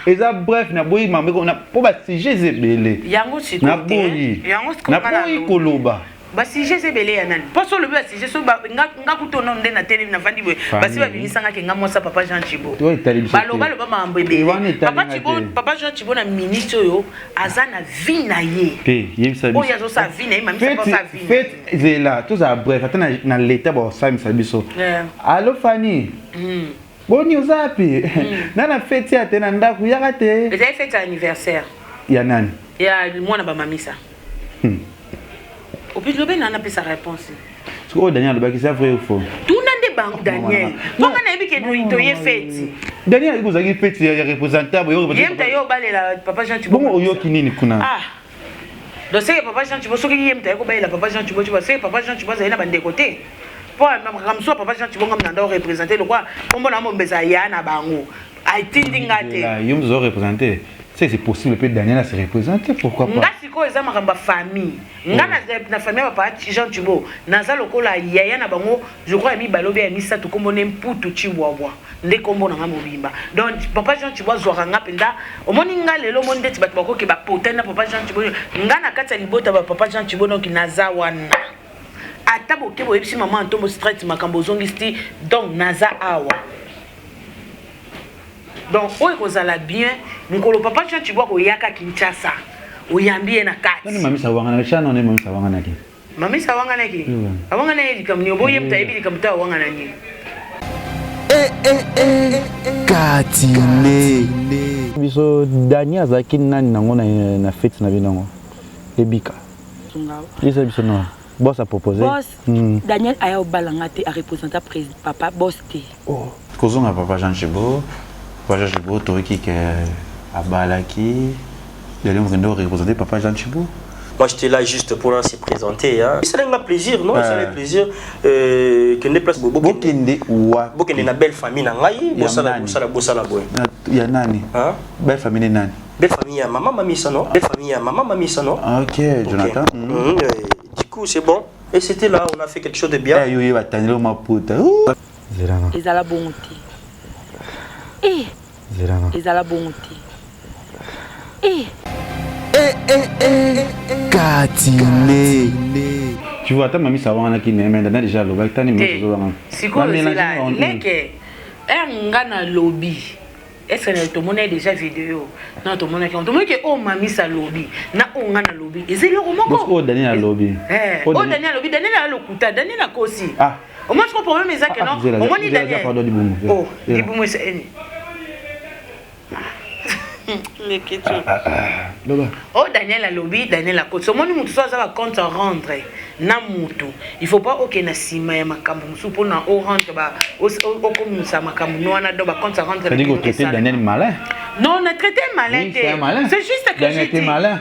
Et ça bref na boyi mambe on a pour ba sujet zebele. Yango siko. Na boyi. Yango siko. Na boyi koloba. Ba sujet zebele ya nani? Pas sur le ba sujet so ba nga kutono nde na télé na vandi boy. Ba si ba bimisanga ke nga mosa papa Jean Chibo. Baloba mambo bébé. Papa Jean Chibo na minute yo azana vie na ye. Oh ya zo sa vie na ye mamisa pas sa vie. Fait zela tout ça bref attends na l'état ba Sam Sabiso. Allo Fanny. Boni uzapi. Nana fête ya tena ndaku yaka te. Vous avez fait anniversaire. Ya nani? Ya mwana ba mamisa. Au plus le ben n'a pas sa réponse. Oh Daniel le baki c'est vrai ou faux? Tout n'a pas Daniel. Pourquoi n'a pas que tu y fête? Daniel vous avez fait ya représentable yo représentable. Yem tayo balé la papa Jean Chibo. Bon yo kinini kuna. Ah. Donc c'est papa Jean Chibo soki yem tayo balé la papa Jean Chibo tu vois c'est papa Jean Chibo za na bande côté. Pour même so papa Jean Chibo ngam na ndo représenter le quoi? Kombo na mo mbeza ya na bango. I think ngate. Là yo nous représenter. C'est possible que Daniel se représenter pourquoi pas? Nga siko eza makamba famille. Nga na famille papa Jean Chibo. Naza lokola yaya na bango je crois mi balobe ya misa to kombo nemputu chiwawa. Nde kombo na ngambobimba. Donc papa Jean Chibo zwaka ngapenda. Omoni nga lelo monde ti batbako ke ba potena papa Jean Chibo. Nga na kata libota ba papa Jean Chibo donc naza wana. Ata bokebo epsi maman ntombo straight makambo zongisti donc naza awa. Donc oyo kozala bien ngolo papa Jean Chibo ko yaka Kinshasa oyambie na kati nani mamisa wanga na chana ne mamisa wanga naki mamisa wanga naki awanga na eli kamni oboye mtaibi likamta wanga nani Katine biso Daniel azaki nani nango na fête na binango ebika biso biso no boss a proposé Daniel aya obalanga te a représenter président papa boss te oh kozonga papa Jean Chibo Papa Jean Chibo, Toriki ke abalaki il allait me représenter Papa Jean Chibo. Moi j'étais là juste pour se présenter hein. C'est un plaisir non c'est un plaisir que ne place Bokende wa Bokende na belle famille na ngai bosala boy. Ya nani? Hein? Belle famille nani? Belle famille ya maman mamisa non? Belle famille ya maman mamisa non? OK, Jonathan. Du coup c'est bon. Et c'était là on a fait quelque chose de bien. Yo va tanner ma puta. Zerana. Ezala bonté. Ezala bonté. Katine. Tu vois ta mamie ça va na kine mais déjà le bac tani mais siko là leke nga na lobby est-ce que tout le monde a déjà vidéo? Non, tout le monde a que oh mami sa lobby, na on a lobby. Et c'est le roman. Oh Daniel a lobby. Oh Daniel lobby, Daniel a le couta, Daniel a aussi. Ah. Au moins ce problème est que non. Au moins ni Daniel. Oh, dis bon moi c'est. Oh Daniel a lobby, Daniel a côté. Au moins nous tous ça va compte rendre. Na mutu. Il faut pas aucun nasima ya makambo musupo na o rendre ba o comme ça makambo no na do ba compte rendre. Ça dit que traiter Daniel malin. Non, on a traité malin. Oui, c'est malin. C'est juste que Daniel était malin.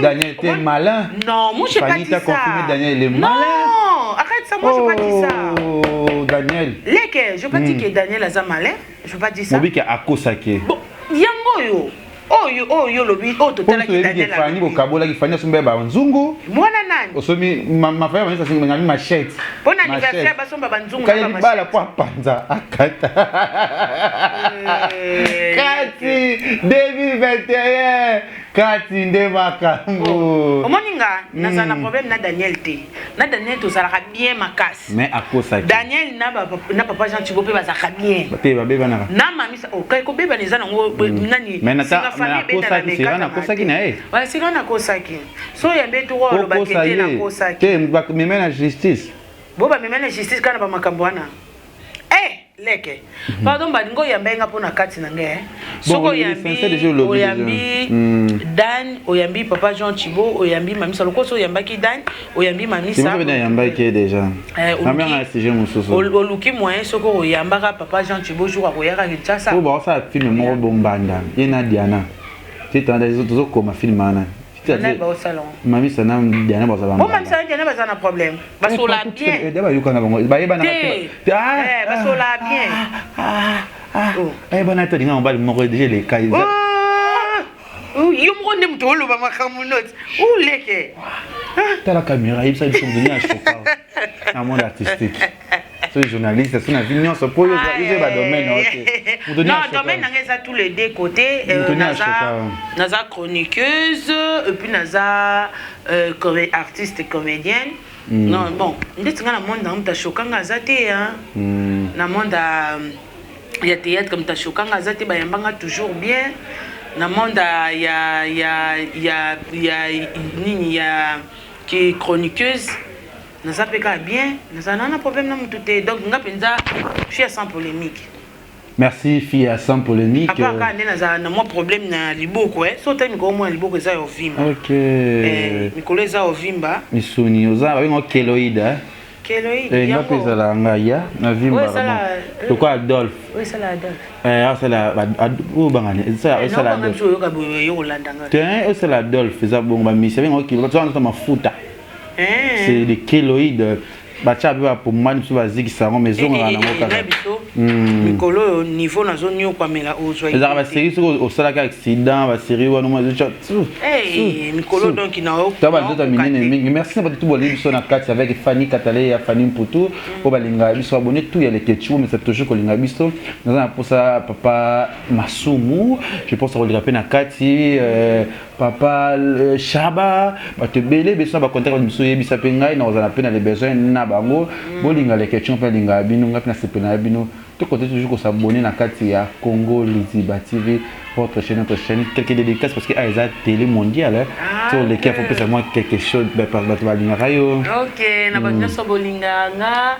Daniel était malin. Non, moi je pas dit ça. Confirmé Daniel est malin. Non, arrête ça, moi je pas dit ça. Oh Daniel. Leke, je pas dit que Daniel a malin. Je pas dit ça. Mobi ki akosake. Bon, yango yo. Oh yo lobi oh total ki Daniel. Fani ko kabola ki fani sombe ba nzungu. Mwana nani? Osomi ma frère ça c'est ngami machette. Bon anniversaire ba somba ba nzungu. Kaya bala po panza akata. Kati 2021 Kati nde makambo. Omoninga naza na problème na Daniel te. Na Daniel to sala bien makasi. Mais akosaki. Daniel na papa Jean Thibault pe ba sala bien. Pe ba beba na. Na mami sa o kai ko beba neza nango nani. Mais na akosaki c'est na akosaki na eh. Wala c'est na akosaki. So yambe to lo ba kete na akosaki. Te me mena na justice. Bo ba me mena justice kana ba makambo wana. Leke. Pardon balingo yambenga pona kati na nge. Soko oyambi Dan, oyambi papa Jean Thibault, oyambi mami Saloko, so oyambaki Dan, oyambi mami Sa. C'est bien yambaki déjà. Ma mère a essayé mon soso. Oluki moyen soko oyambaka papa Jean Thibault jour akoyaka Kinshasa. Oh ba ça film mo bombanda. Yena Diana. Tu t'en des autres comme film ana. Mami sana Diana ba za ba. Oh mami sana Diana ba za na problème. Ba so la bien. Daba yuka na bango. Ba yeba na. Ba so la bien. Eh bana to dinga mbali moko déjà les cas. Yo mo ndem to lo ba makamu note. Ou leke. T'as la caméra, il s'est donné un choc. Un monde artistique. Ce journaliste, c'est une opinion, c'est pour eux, ils ont un domaine. Non, domaine, on a tous les deux côtés. Naza chroniqueuse, et puis Naza artiste et comédienne. Non, bon, on dit que dans le monde, on a choquant Gazate, hein. Dans le monde, il y a théâtre comme choquant Gazate, il y a toujours bien. Dans le monde, il y a qui est chroniqueuse. Nous avons bien, nous avons un problème tout donc je suis sans polémique. Merci fille à sans polémique. Après nous avons un problème na liboko sauter miko moins liboko za ovimba. OK. Miko za ovimba. Misuni oza ba keloïde. Keloïde. Il pesa la ngaya na vimba. Le quoi Adolphe? Oui, c'est la Adolphe. C'est la bangane. C'est la Adolphe. C'est la Adolphe, ça bon ba mi, c'est bien OK, tu vas mafuta. C'est des kéloïdes. Bacha pour moi nous va zigisa maison na ngo mikolo niveau na zone yo kwa mela ozwa ezaka ba série au salaka accident ba série wana mo mikolo donc na o taba ndoto minene mingi merci pour tout bolé biso na kati avec Fanny Katale ya Fanny Mputu o balinga biso abonné tout ya les ketchou mais c'est toujours kolinga biso na pour ça papa Masumu je pense à regarder na kati papa Shaba ba te belé biso ba contact biso yebisa pe ngai na ozana pe na les besoins na bango bolinga les questions pe linga bino ngapina sepena bino to côté toujours ko s'abonner na kati ya Congo Liziba TV votre chaîne quelques dédicaces parce que a télé mondiale sur lesquels faut peut-être moi quelque chose par la balinga rayo OK na ba so bolinga nga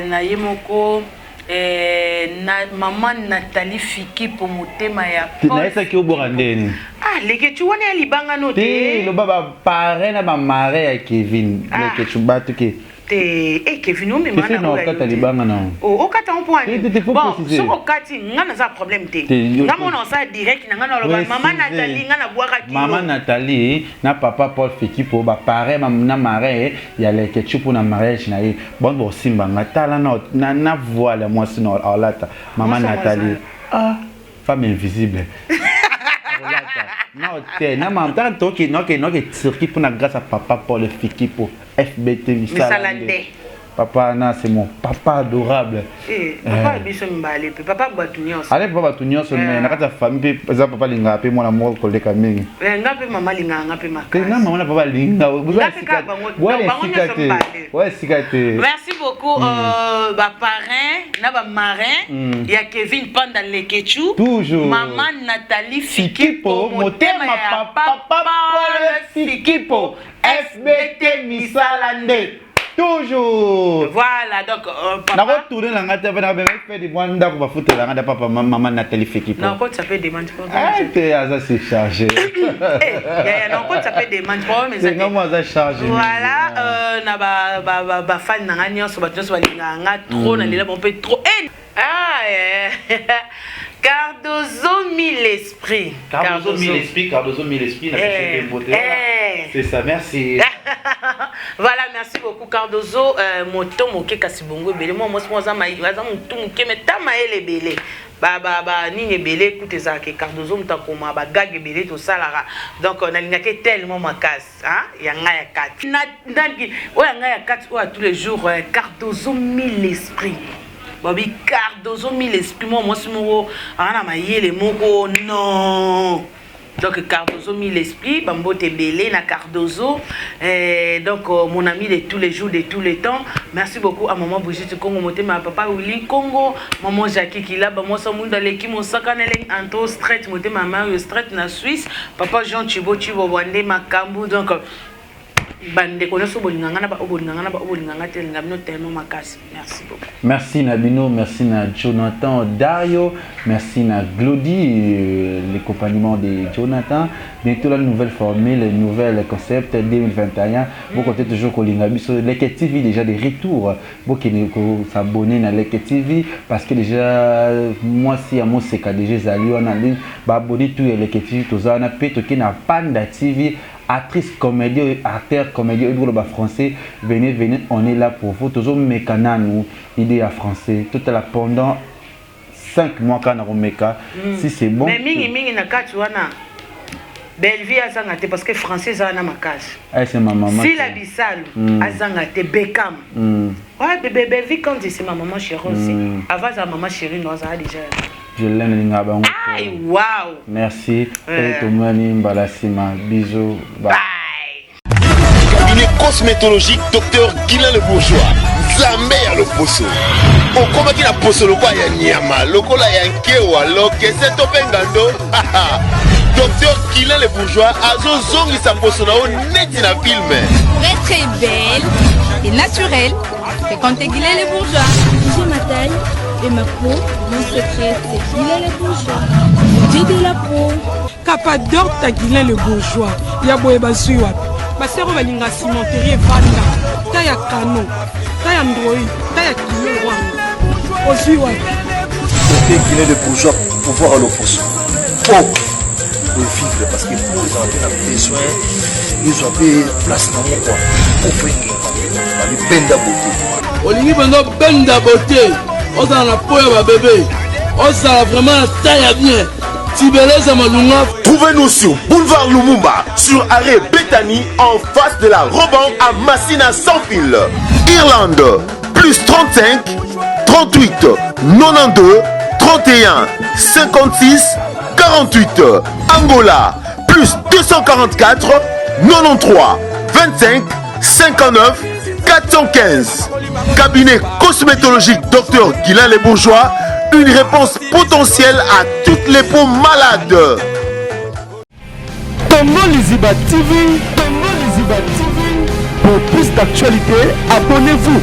na yemoko na maman Nathalie Fiki pour motema ya na esa ki oborandeni leke tu wana libanga no te lo baba pare na ba mare ya Kevin leke tu batu ke te Kevin o mema na ko kata libanga na o kata on point bon so ko kati ngana za problème te ngamona ça direct ngana lo maman Nathalie ngana boaka ki maman Nathalie na papa Paul Fiki po ba pare na mare ya leke tu pour na mariage na bon simba ngatala na voile moi sinon alata maman Nathalie femme invisible. Non, na mam tanto que non que circuit pour na grâce à papa pour le fiki pour FBT Misalande. Papa, c'est mon papa adorable. Papa, biso mbale, papa batunios. Allez, papa batunios, mais na kata famille, papa linga, pe mon amour collé kaming. Ngape maman linga, ngape makasi. Non, maman papa linga. Ouais, sikate. Merci beaucoup, parrain, na ba marin, il y a Kevin Panda Lekechu. Toujours. Maman Nathalie Fikipo, motema papa Fikipo, FBT Misalande. Toujours. Voilà, donc papa. Na retourner la ngata va na fait des mois ndako ba foutre la ngata papa maman Nathalie Fikipo. Non, quand ça fait des manches. Ah, ça c'est chargé. Non, quand ça fait des manches, mais c'est comment ça chargé. Voilà, na ba fan na ngani so ba tso ba linga trop na lela bon peu trop. Cardozo mille esprits. Cardozo mille esprits, n'a fait que beauté. C'est ça, merci. Voilà, merci beaucoup Cardozo. Moto moke kasibongo belé moi za mai za mutu moke metama ele belé. Ba nini belé écoute ça que Cardozo mutakoma ba gag belé to salara. Donc on a lingake tellement makas, hein? Yanga ya 4. Ndaki o yanga ya 4 ou tous les jours Cardozo mille esprits. Bobby Cardozo mille esprits moi si mo ana mayele moko non. Donc Cardozo mille esprits, Bambo Tebele na Cardozo. Donc mon ami de tous les jours, de tous les temps. Merci beaucoup à maman Brigitte Congo, ma papa Willy Congo, maman Jackie qui là, maman Samoun dans l'équipe, mon sakaneleng Anto Strait, moté maman Strait na Suisse, papa Jean Chibo Wande Makambu. Donc merci beaucoup. Merci Nabino, merci na Jonathan Dario, merci na Glody, l'accompagnement de Jonathan. Bientôt la nouvelle formule, le nouvel concept 2021. Vous comptez toujours que Leke TV déjà des retours. Vous qui s'abonner à Leke TV parce que déjà moi si à mon CK déjà Zali on a abonné tout Leke TV tout ça on a pété qui n'a Panda TV. Actrice, comédien, acteur, comédien, français, venez, on est là pour vous. Toujours mécana, nous, idée à français. Tout là pendant 5 mois quand on a méca. Si c'est bon. Mais mingi na katuana. Belleville a zangate parce que français ça na makage. C'est ma maman. Si la Bissal a zangate Beckham. Ouais, bébé Belleville quand c'est ma maman chérie aussi. Avant sa maman chérie nous a déjà. Je l'aime Lingabango. Aïe, waouh. Merci. Et Tomani Mbalasima. Bisous. Bye. Cabinet cosmétologique Dr Guilain le Bourgeois. Zambé à l'opposo. Au combat qui la poso le quoi ya nyama. Le kola ya nkewa. Loke c'est topengando. Dr Guilain le Bourgeois. Azo zongi sa poso na o neti na film. Pour être très belle et naturelle, fréquentez Guilain le Bourgeois. J'ai ma taille. Et ma peau, mon secret, c'est Guilain le Bourgeois. J'ai de la peau. Capador ta Guilain le Bourgeois. Yaboye Bazuwa. Basero balinga cimenterie Vanda. Taya Kano. Taya Ndroï. Taya Kilewa. Ozuwa. Côté Guilain le Bourgeois, pouvoir à l'opposition. Pour vivre, parce que pour les enfants ont besoin, ils ont des places dans mon coin. Pour finir. Les benda beauté. Olingi benda beauté. On a la peau à bébé. On a vraiment la taille bien. Trouvez-nous sur Boulevard Lumumba, sur arrêt Bethany, en face de la Roban à Massina sans fil. Irlande, plus 35, 38, 92, 31, 56, 48. Angola, plus 244, 93, 25, 59, 415. Cabinet cosmétologique Dr Guilain les Bourgeois, une réponse potentielle à toutes les peaux malades. Congo Liziba TV, pour plus d'actualités, abonnez-vous.